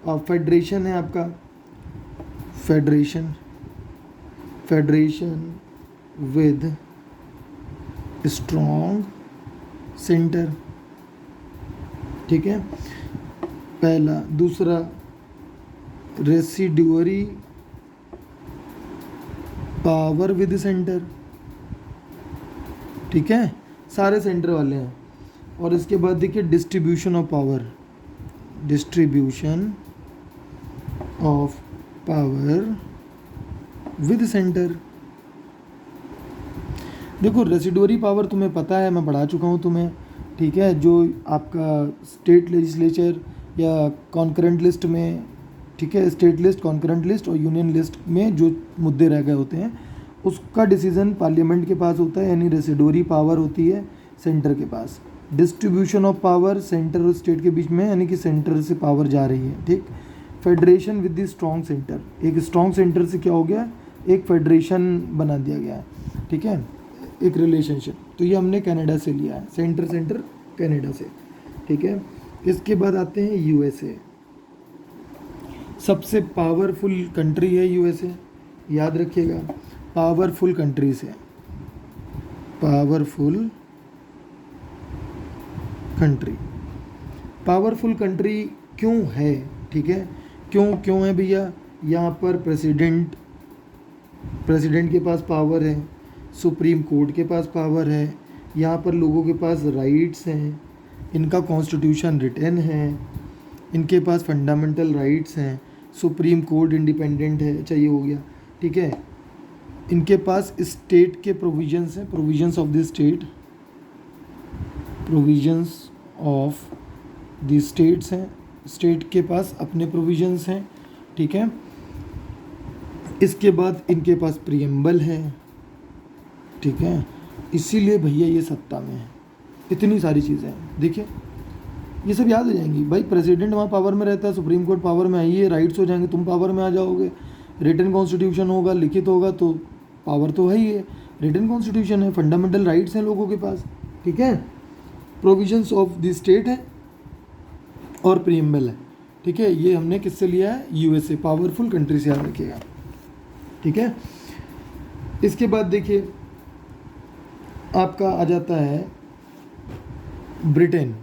Speaker 1: फेडरेशन है आपका, federation, federation with strong centre, ठीक है, पहला। दूसरा रेसिडुअरी पावर विद सेंटर, ठीक है, सारे सेंटर वाले हैं। और इसके बाद देखिए distribution of power, distribution of power with centre. देखो रेसिडुअरी पावर तुम्हें पता है, मैं पढ़ा चुका हूँ तुम्हें, ठीक है, जो आपका स्टेट लेजिस्लेचर या कॉन्करेंट लिस्ट में ठीक है। स्टेट लिस्ट, कॉन्करेंट लिस्ट और यूनियन लिस्ट में जो मुद्दे रह गए होते हैं उसका डिसीजन पार्लियामेंट के पास होता है, यानी रेसिडोरी पावर होती है सेंटर के पास। डिस्ट्रीब्यूशन ऑफ पावर सेंटर और स्टेट के बीच में, यानी कि सेंटर से पावर जा रही है, ठीक। Federation with the strong centre, एक स्ट्रॉन्ग सेंटर से क्या हो गया, एक फेडरेशन बना दिया गया है, ठीक है, एक रिलेशनशिप। तो ये हमने कनाडा से लिया है, सेंटर सेंटर कनाडा से, ठीक है। इसके बाद आते हैं यूएसए। सबसे पावरफुल कंट्री है यूएसए, याद रखिएगा, पावरफुल कंट्री से, पावरफुल कंट्री। पावरफुल कंट्री क्यों है, ठीक है, क्यों है भैया, यहाँ पर प्रेसिडेंट के पास पावर है, सुप्रीम कोर्ट के पास पावर है, यहाँ पर लोगों के पास राइट्स हैं, इनका कॉन्स्टिट्यूशन रिटन है, इनके पास फंडामेंटल राइट्स हैं, सुप्रीम कोर्ट इंडिपेंडेंट है, चाहिए हो गया, ठीक है। इनके पास स्टेट के प्रोविजंस हैं, provisions of the state, provisions of the states हैं, स्टेट के पास अपने प्रोविजंस हैं, ठीक है। इसके बाद इनके पास प्रीएम्बल है, ठीक है, इसीलिए भैया ये सत्ता में है। इतनी सारी चीज़ें हैं, देखिए ये सब याद हो जाएंगी भाई। प्रेसिडेंट वहाँ पावर में रहता है, सुप्रीम कोर्ट पावर में आई है, राइट्स हो जाएंगे, तुम पावर में आ जाओगे, रिटन कॉन्स्टिट्यूशन होगा, लिखित होगा, तो पावर तो है ही है, रिटन कॉन्स्टिट्यूशन है, फंडामेंटल राइट्स हैं लोगों के पास, ठीक है, प्रोविजंस ऑफ द स्टेट है और प्रीएम्बल है, ठीक है। ये हमने किससे लिया है, यूएसए, पावरफुल कंट्री से, याद रखिएगा, ठीक है। इसके बाद देखिए आपका आ जाता है ब्रिटेन।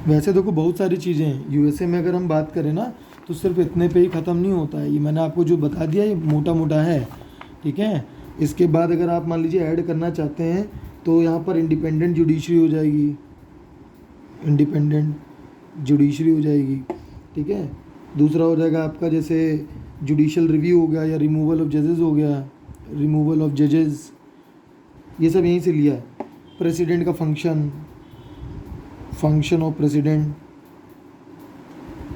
Speaker 1: वैसे देखो बहुत सारी चीज़ें हैं यूएसए में, अगर हम बात करें ना तो सिर्फ इतने पे ही ख़त्म नहीं होता है, ये मैंने आपको जो बता दिया ये मोटा मोटा है, ठीक है। इसके बाद अगर आप मान लीजिए ऐड करना चाहते हैं तो यहाँ पर इंडिपेंडेंट जुडिशरी हो जाएगी, इंडिपेंडेंट जुडिशरी हो जाएगी, ठीक है। दूसरा हो जाएगा आपका जैसे जुडिशल रिव्यू हो गया, या रिमूवल ऑफ जजेस हो गया, रिमूवल ऑफ जजेस, ये सब यहीं से लिया है। प्रेसिडेंट का फंक्शन ऑफ प्रेसिडेंट,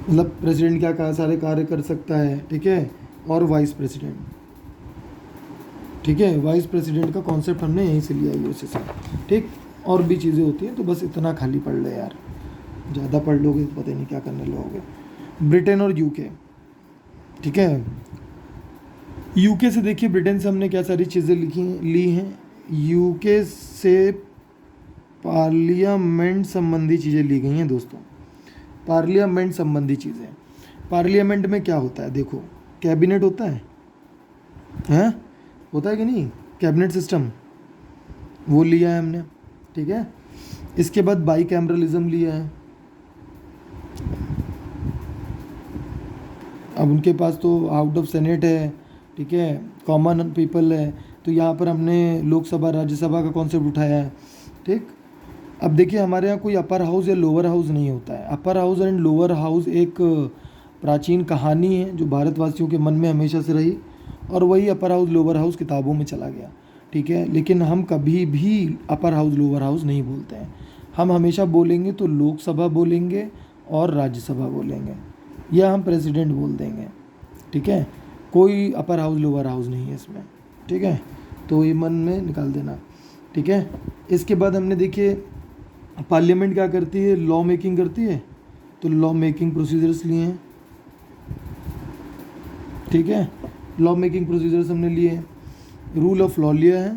Speaker 1: मतलब प्रेसिडेंट क्या कहा सारे कार्य कर सकता है, ठीक है। और वाइस प्रेसिडेंट, ठीक है, वाइस प्रेसिडेंट का कॉन्सेप्ट हमने यहीं से लिया यूएसए से, ठीक। और भी चीज़ें होती हैं, तो बस इतना खाली पढ़ ले यार, ज़्यादा पढ़ लोगे तो पता नहीं क्या करने लगोगे। ब्रिटेन और यूके, ठीक है। यूके से देखिए, ब्रिटेन से हमने क्या सारी चीज़ें ली हैं, यूके से पार्लियामेंट संबंधी चीज़ें ली गई हैं दोस्तों, पार्लियामेंट संबंधी चीज़ें। पार्लियामेंट में क्या होता है, देखो कैबिनेट होता है, हैं, होता है कि नहीं, कैबिनेट सिस्टम, वो लिया है हमने, ठीक है। इसके बाद बाई कैमरलिज्म लिया है, अब उनके पास तो आउट ऑफ सेनेट है, ठीक है, कॉमन पीपल है, तो यहाँ पर हमने लोकसभा राज्यसभा का कॉन्सेप्ट उठाया है, ठीक। अब देखिए हमारे यहाँ कोई अपर हाउस या लोअर हाउस नहीं होता है, upper house and lower house एक प्राचीन कहानी है जो भारतवासियों के मन में हमेशा से रही, और वही अपर हाउस लोअर हाउस किताबों में चला गया, ठीक है। लेकिन हम कभी भी अपर हाउस लोअर हाउस नहीं बोलते हैं, हम हमेशा बोलेंगे तो लोकसभा बोलेंगे और राज्यसभा बोलेंगे, या हम प्रेसिडेंट बोल देंगे, ठीक है। कोई अपर हाउस लोअर हाउस नहीं है इसमें, ठीक है, तो ये मन में निकाल देना, ठीक है। इसके बाद हमने देखिए पार्लियामेंट क्या करती है, लॉ मेकिंग करती है, तो लॉ मेकिंग प्रोसीजर्स लिए हैं, ठीक है, लॉ मेकिंग प्रोसीजर्स हमने लिए हैं। रूल ऑफ लॉ लिया है,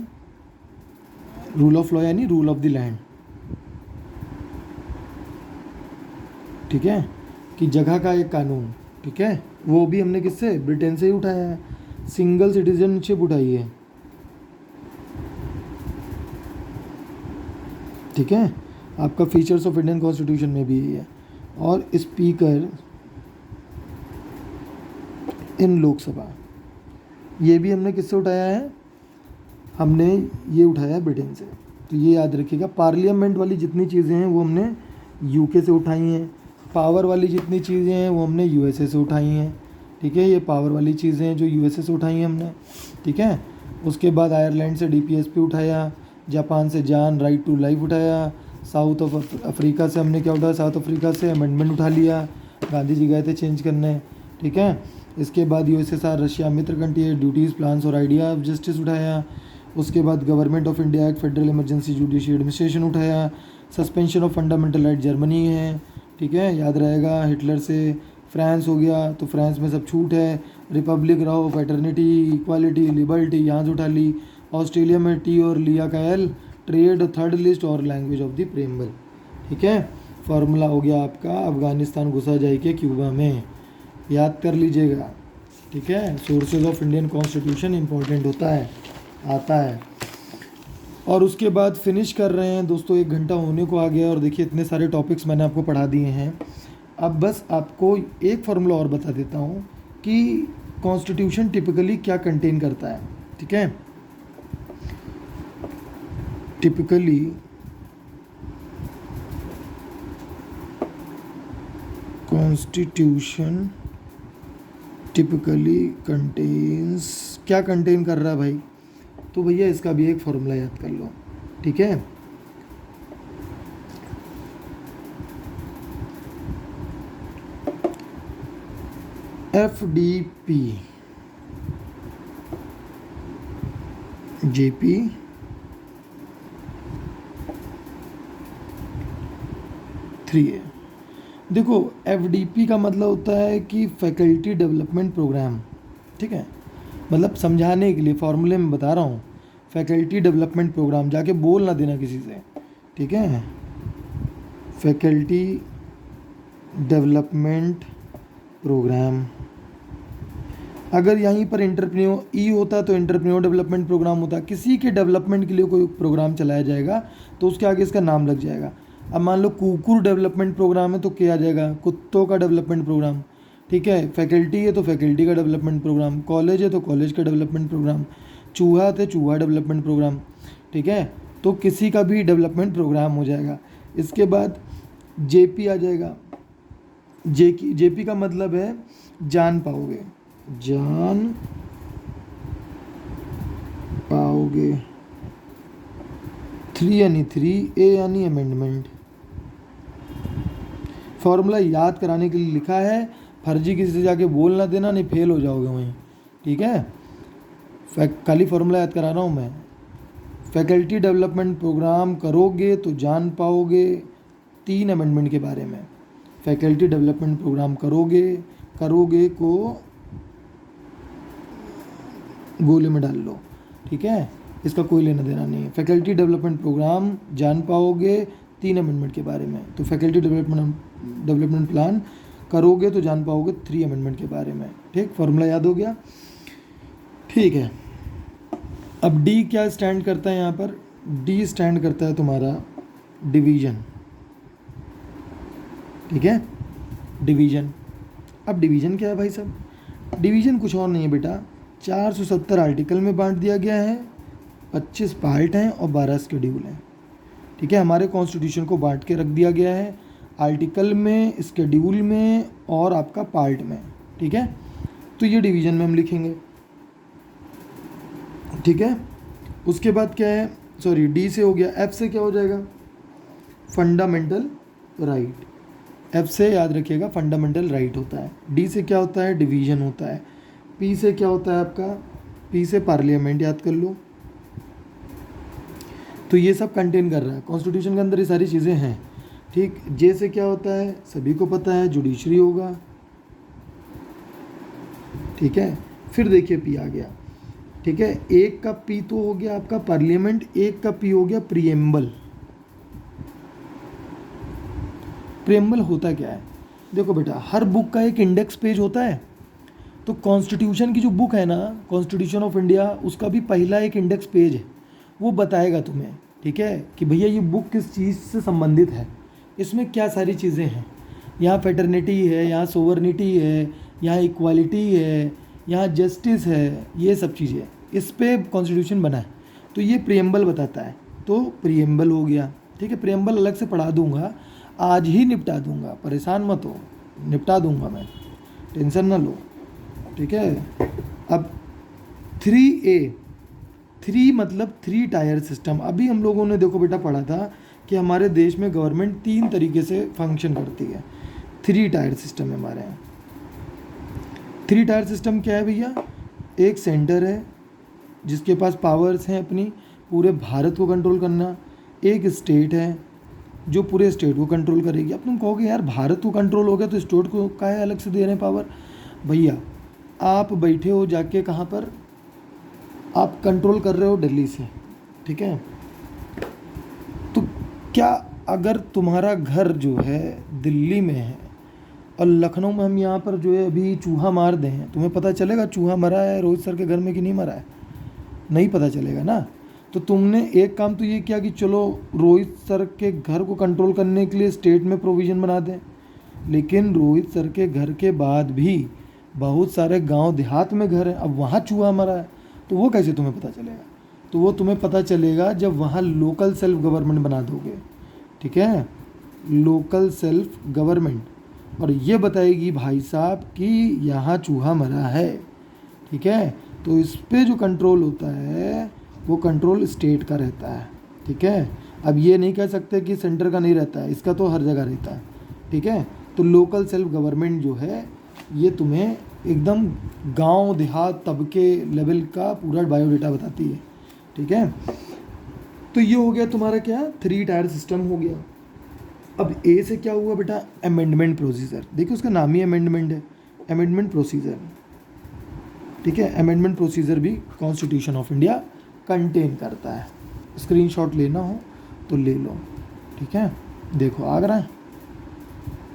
Speaker 1: रूल ऑफ लॉ यानी रूल ऑफ द लैंड, ठीक है, कि जगह का एक कानून, ठीक है, वो भी हमने किससे, ब्रिटेन से ही उठाया है। सिंगल सिटीजनशिप उठाई है, ठीक है, आपका फीचर्स ऑफ इंडियन कॉन्स्टिट्यूशन में भी यही है। और स्पीकर इन लोकसभा, ये भी हमने किससे उठाया है, हमने ये उठाया है ब्रिटेन से, तो ये याद रखिएगा। पार्लियामेंट वाली जितनी चीज़ें हैं वो हमने यूके से उठाई हैं, पावर वाली जितनी चीज़ें हैं वो हमने यूएसए से उठाई हैं, ठीक है, ये पावर वाली चीज़ें हैं जो यूएसए से उठाई हैं हमने, ठीक है। उसके बाद आयरलैंड से डीपीएसपी उठाया, जापान से जान राइट टू लाइफ उठाया, साउथ अफ्रीका से हमने क्या उठाया, साउथ अफ्रीका से अमेंडमेंट उठा लिया, गांधी जी गए थे चेंज करने, ठीक है। इसके बाद यूएसएसआर रशिया मित्र कंट्री है, ड्यूटीज़ प्लान्स और आइडिया ऑफ जस्टिस उठाया। उसके बाद government of India act, federal emergency judicial administration उठाया। Suspension of fundamental right Germany है, ठीक है, याद रहेगा। हिटलर से फ्रांस हो गया, तो फ्रांस में सब छूट है। रिपब्लिक रहो, पैटर्निटी, इक्वालिटी, लिबर्टी यहाँ से उठा ली। ऑस्ट्रेलिया में टी और लिया का एल, ट्रेड, थर्ड लिस्ट और लैंग्वेज ऑफ द प्रेम्बल, ठीक है। फार्मूला हो गया आपका, अफगानिस्तान घुसा जाए के क्यूबा में, याद कर लीजिएगा, ठीक है। Sources of Indian constitution important होता है, आता है। और उसके बाद फिनिश कर रहे हैं दोस्तों, 1 घंटा होने को आ गया और देखिए इतने सारे टॉपिक्स मैंने आपको पढ़ा दिए हैं। अब बस आपको एक फार्मूला और बता देता हूँ कि कॉन्स्टिट्यूशन टिपिकली क्या कंटेन करता है, ठीक है। टिपिकली कॉन्स्टिट्यूशन टिपिकली कंटेन्स, क्या कंटेन कर रहा है भाई, तो भैया इसका भी एक फॉर्मूला याद कर लो, ठीक है। FDP JP थ्री है। देखो FDP का मतलब होता है कि फैकल्टी डेवलपमेंट प्रोग्राम, ठीक है, मतलब समझाने के लिए फॉर्मूले में बता रहा हूँ। फैकल्टी डेवलपमेंट प्रोग्राम, जाके बोल ना देना किसी से, ठीक है। फैकल्टी डेवलपमेंट प्रोग्राम, अगर यहीं पर एंटरप्रेन्योर ई होता तो एंटरप्रेन्योर डेवलपमेंट प्रोग्राम होता। किसी के डेवलपमेंट के लिए कोई प्रोग्राम चलाया जाएगा तो उसके आगे इसका नाम लग जाएगा। अब मान लो कुकुर डेवलपमेंट प्रोग्राम है तो क्या आ जाएगा, कुत्तों का डेवलपमेंट प्रोग्राम, ठीक है। फैकल्टी है तो फैकल्टी का डेवलपमेंट प्रोग्राम, कॉलेज है तो कॉलेज का डेवलपमेंट प्रोग्राम, चूहा है चूहा डेवलपमेंट प्रोग्राम, ठीक है। तो किसी का भी डेवलपमेंट प्रोग्राम हो जाएगा। इसके बाद JP आ जाएगा। JP का मतलब है जान पाओगे, जान पाओगे। 3 यानी 3A यानी अमेंडमेंट। फॉर्मूला याद कराने के लिए लिखा है, फर्जी किसी से जाके बोल ना देना, नहीं फेल हो जाओगे वहीं, ठीक है। खाली फॉर्मूला याद करा रहा हूँ मैं। फैकल्टी डेवलपमेंट प्रोग्राम करोगे तो जान पाओगे 3 अमेंडमेंट के बारे में। फैकल्टी डेवलपमेंट प्रोग्राम करोगे को गोले में डाल लो, ठीक है, इसका कोई लेना देना नहीं है। फैकल्टी डेवलपमेंट प्रोग्राम जान पाओगे 3 अमेंडमेंट के बारे में। तो फैकल्टी डेवलपमेंट प्लान करोगे तो जान पाओगे 3 अमेंडमेंट के बारे में, ठीक। फॉर्मूला याद हो गया, ठीक है। अब D क्या स्टैंड करता है यहाँ पर, D स्टैंड करता है तुम्हारा डिवीजन, ठीक है, डिवीजन। अब डिवीजन क्या है भाई साहब, डिवीजन कुछ और नहीं है बेटा, 470 आर्टिकल में बांट दिया गया है, 25 पार्ट हैं और 12 शेड्यूल हैं, ठीक है। हमारे कॉन्स्टिट्यूशन को बांट के रख दिया गया है आर्टिकल में, शेड्यूल में और आपका पार्ट में, ठीक है। तो ये डिवीजन में हम लिखेंगे, ठीक है। उसके बाद क्या है, सॉरी D से हो गया। F से क्या हो जाएगा, फंडामेंटल राइट। F से याद रखिएगा फंडामेंटल राइट होता है। D से क्या होता है, डिवीजन होता है। P से क्या होता है आपका, P से पार्लियामेंट, याद कर लो। तो ये सब कंटेन कर रहा है कॉन्स्टिट्यूशन के अंदर, ये सारी चीज़ें हैं, ठीक। J से क्या होता है, सभी को पता है, जुडिशरी होगा, ठीक है। फिर देखिए P आ गया, ठीक है। एक का P तो हो गया आपका पार्लियामेंट, एक का P हो गया प्रीएम्बल। प्रीएम्बल होता क्या है, देखो बेटा, हर बुक का एक इंडेक्स पेज होता है। तो कॉन्स्टिट्यूशन की जो बुक है ना, कॉन्स्टिट्यूशन ऑफ इंडिया, उसका भी पहला एक इंडेक्स पेज है, वो बताएगा तुम्हें, ठीक है, कि भैया ये बुक किस चीज़ से संबंधित है, इसमें क्या सारी चीज़ें हैं। यहाँ फेटर्निटी है, यहाँ सोवर्निटी है, यहाँ इक्वालिटी है, यहाँ जस्टिस है, ये सब चीज़ें, इस पे कॉन्स्टिट्यूशन बना है। तो ये प्रीएम्बल बताता है, तो प्रीएम्बल हो गया, ठीक है। प्रीएम्बल अलग से पढ़ा दूंगा, आज ही निपटा दूंगा, परेशान मत हो, निपटा दूंगा मैं, टेंशन ना लो, ठीक है। अब 3A, 3 मतलब 3 टायर सिस्टम। अभी हम लोगों ने देखो बेटा पढ़ा था कि हमारे देश में गवर्नमेंट 3 तरीके से फंक्शन करती है। 3 टायर सिस्टम है हमारे यहाँ। 3 टायर सिस्टम क्या है भैया? एक सेंटर है जिसके पास पावर्स हैं अपनी पूरे भारत को कंट्रोल करना। एक स्टेट है जो पूरे स्टेट को कंट्रोल करेगी। अब तुम कहोगे यार भारत को कंट्रोल हो गया तो स्टेट को काहे अलग से दे रहे हैं पावर? भैया आप बैठे हो जाके कहाँ पर, आप कंट्रोल कर रहे हो दिल्ली से, ठीक है? तो क्या अगर तुम्हारा घर जो है दिल्ली में है और लखनऊ में हम यहाँ पर जो है अभी चूहा मार दें, तुम्हें पता चलेगा चूहा मरा है रोहित सर के घर में कि नहीं मरा है? नहीं पता चलेगा ना। तो तुमने एक काम तो ये किया कि चलो रोहित सर के घर को कंट्रोल करने के लिए स्टेट में प्रोविज़न बना दें, लेकिन रोहित सर के घर के बाद भी बहुत सारे गांव देहात में घर हैं, अब वहाँ चूहा मरा है तो वो कैसे तुम्हें पता चलेगा? तो वो तुम्हें पता चलेगा जब वहाँ लोकल सेल्फ गवर्नमेंट बना दोगे, ठीक है? लोकल सेल्फ गवर्नमेंट, और ये बताएगी भाई साहब कि यहाँ चूहा मरा है, ठीक है? तो इस पे जो कंट्रोल होता है वो कंट्रोल स्टेट का रहता है, ठीक है? अब ये नहीं कह सकते कि सेंटर का नहीं रहता है, इसका तो हर जगह रहता है, ठीक है? तो लोकल सेल्फ गवर्नमेंट जो है ये तुम्हें एकदम गांव देहात तबके लेवल का पूरा बायोडेटा बताती है, ठीक है? तो ये हो गया तुम्हारा क्या, 3 टायर सिस्टम हो गया। अब ए से क्या हुआ बेटा? Amendment procedure. देखिए उसका नाम ही अमेंडमेंट है, अमेंडमेंट प्रोसीजर, ठीक है? अमेंडमेंट प्रोसीजर भी कॉन्स्टिट्यूशन ऑफ इंडिया कंटेन करता है। स्क्रीनशॉट लेना हो तो ले लो, ठीक है? देखो आ रहा है,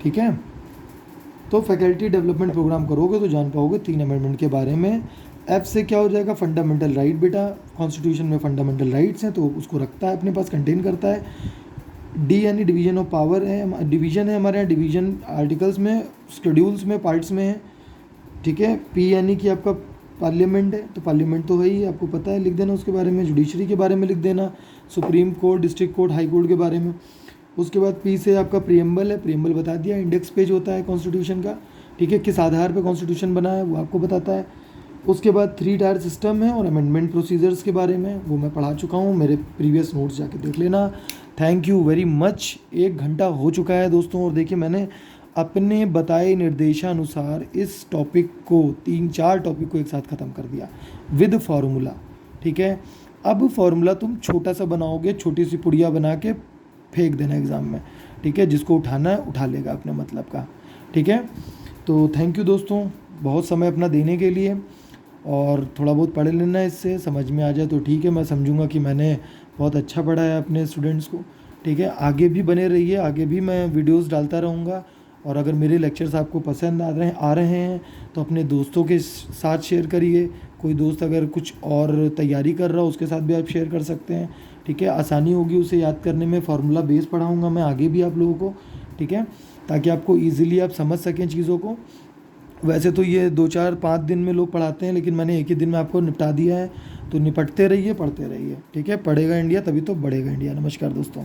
Speaker 1: ठीक है? तो फैकल्टी डेवलपमेंट प्रोग्राम करोगे तो जान पाओगे 3 अमेंडमेंट के बारे में। एफ से क्या हो जाएगा? फंडामेंटल राइट बेटा, कॉन्स्टिट्यूशन में फंडामेंटल राइट्स हैं तो उसको रखता है अपने पास, कंटेन करता है। डी यानी डिवीजन ऑफ पावर है, डिवीजन है हमारे यहाँ, डिवीजन आर्टिकल्स में, शेड्यूल्स में, पार्ट्स में है, ठीक है? पी यानी कि आपका पार्लियामेंट है, तो पार्लियामेंट तो है ही, आपको पता है, लिख देना उसके बारे में। जुडिशरी के बारे में लिख देना, supreme court, district court, high court के बारे में। उसके बाद पी से आपका प्रियम्बल है, प्रियम्बल बता दिया। इंडेक्स पेज होता है कॉन्स्टिट्यूशन का, ठीक है? किस आधार पर कॉन्स्टिट्यूशन बना है वो आपको बताता है। उसके बाद 3 टायर सिस्टम है और अमेंडमेंट प्रोसीजर्स के बारे में वो मैं पढ़ा चुका हूँ, मेरे प्रीवियस नोट्स जाके देख लेना। Thank you very much. 1 घंटा हो चुका है दोस्तों, और देखिए मैंने अपने बताए निर्देशानुसार इस टॉपिक को 3-4 टॉपिक को एक साथ ख़त्म कर दिया विद फार्मूला, ठीक है? अब फार्मूला तुम छोटा सा बनाओगे, छोटी सी पुड़िया बना के फेंक देना एग्ज़ाम में, ठीक है? जिसको उठाना है उठा लेगा अपने मतलब का, ठीक है? तो थैंक यू दोस्तों बहुत समय अपना देने के लिए, और थोड़ा बहुत पढ़ लेना, इससे समझ में आ जाए तो ठीक है। मैं समझूंगा कि मैंने बहुत अच्छा पढ़ा है अपने स्टूडेंट्स को, ठीक है? आगे भी बने रहिए, आगे भी मैं वीडियोस डालता रहूँगा, और अगर मेरे लेक्चर्स आपको पसंद आ रहे हैं तो अपने दोस्तों के साथ शेयर करिए। कोई दोस्त अगर कुछ और तैयारी कर रहा हो उसके साथ भी आप शेयर कर सकते हैं, ठीक है? आसानी होगी उसे याद करने में। फार्मूला बेस पढ़ाऊँगा मैं आगे भी आप लोगों को, ठीक है? ताकि आपको ईजिली आप समझ सकें चीज़ों को। वैसे तो ये 2-4-5 दिन में लोग पढ़ाते हैं, लेकिन मैंने एक ही दिन में आपको निपटा दिया है। तो निपटते रहिए, पढ़ते रहिए, ठीक है? पढ़ेगा इंडिया तभी तो बढ़ेगा इंडिया। नमस्कार दोस्तों।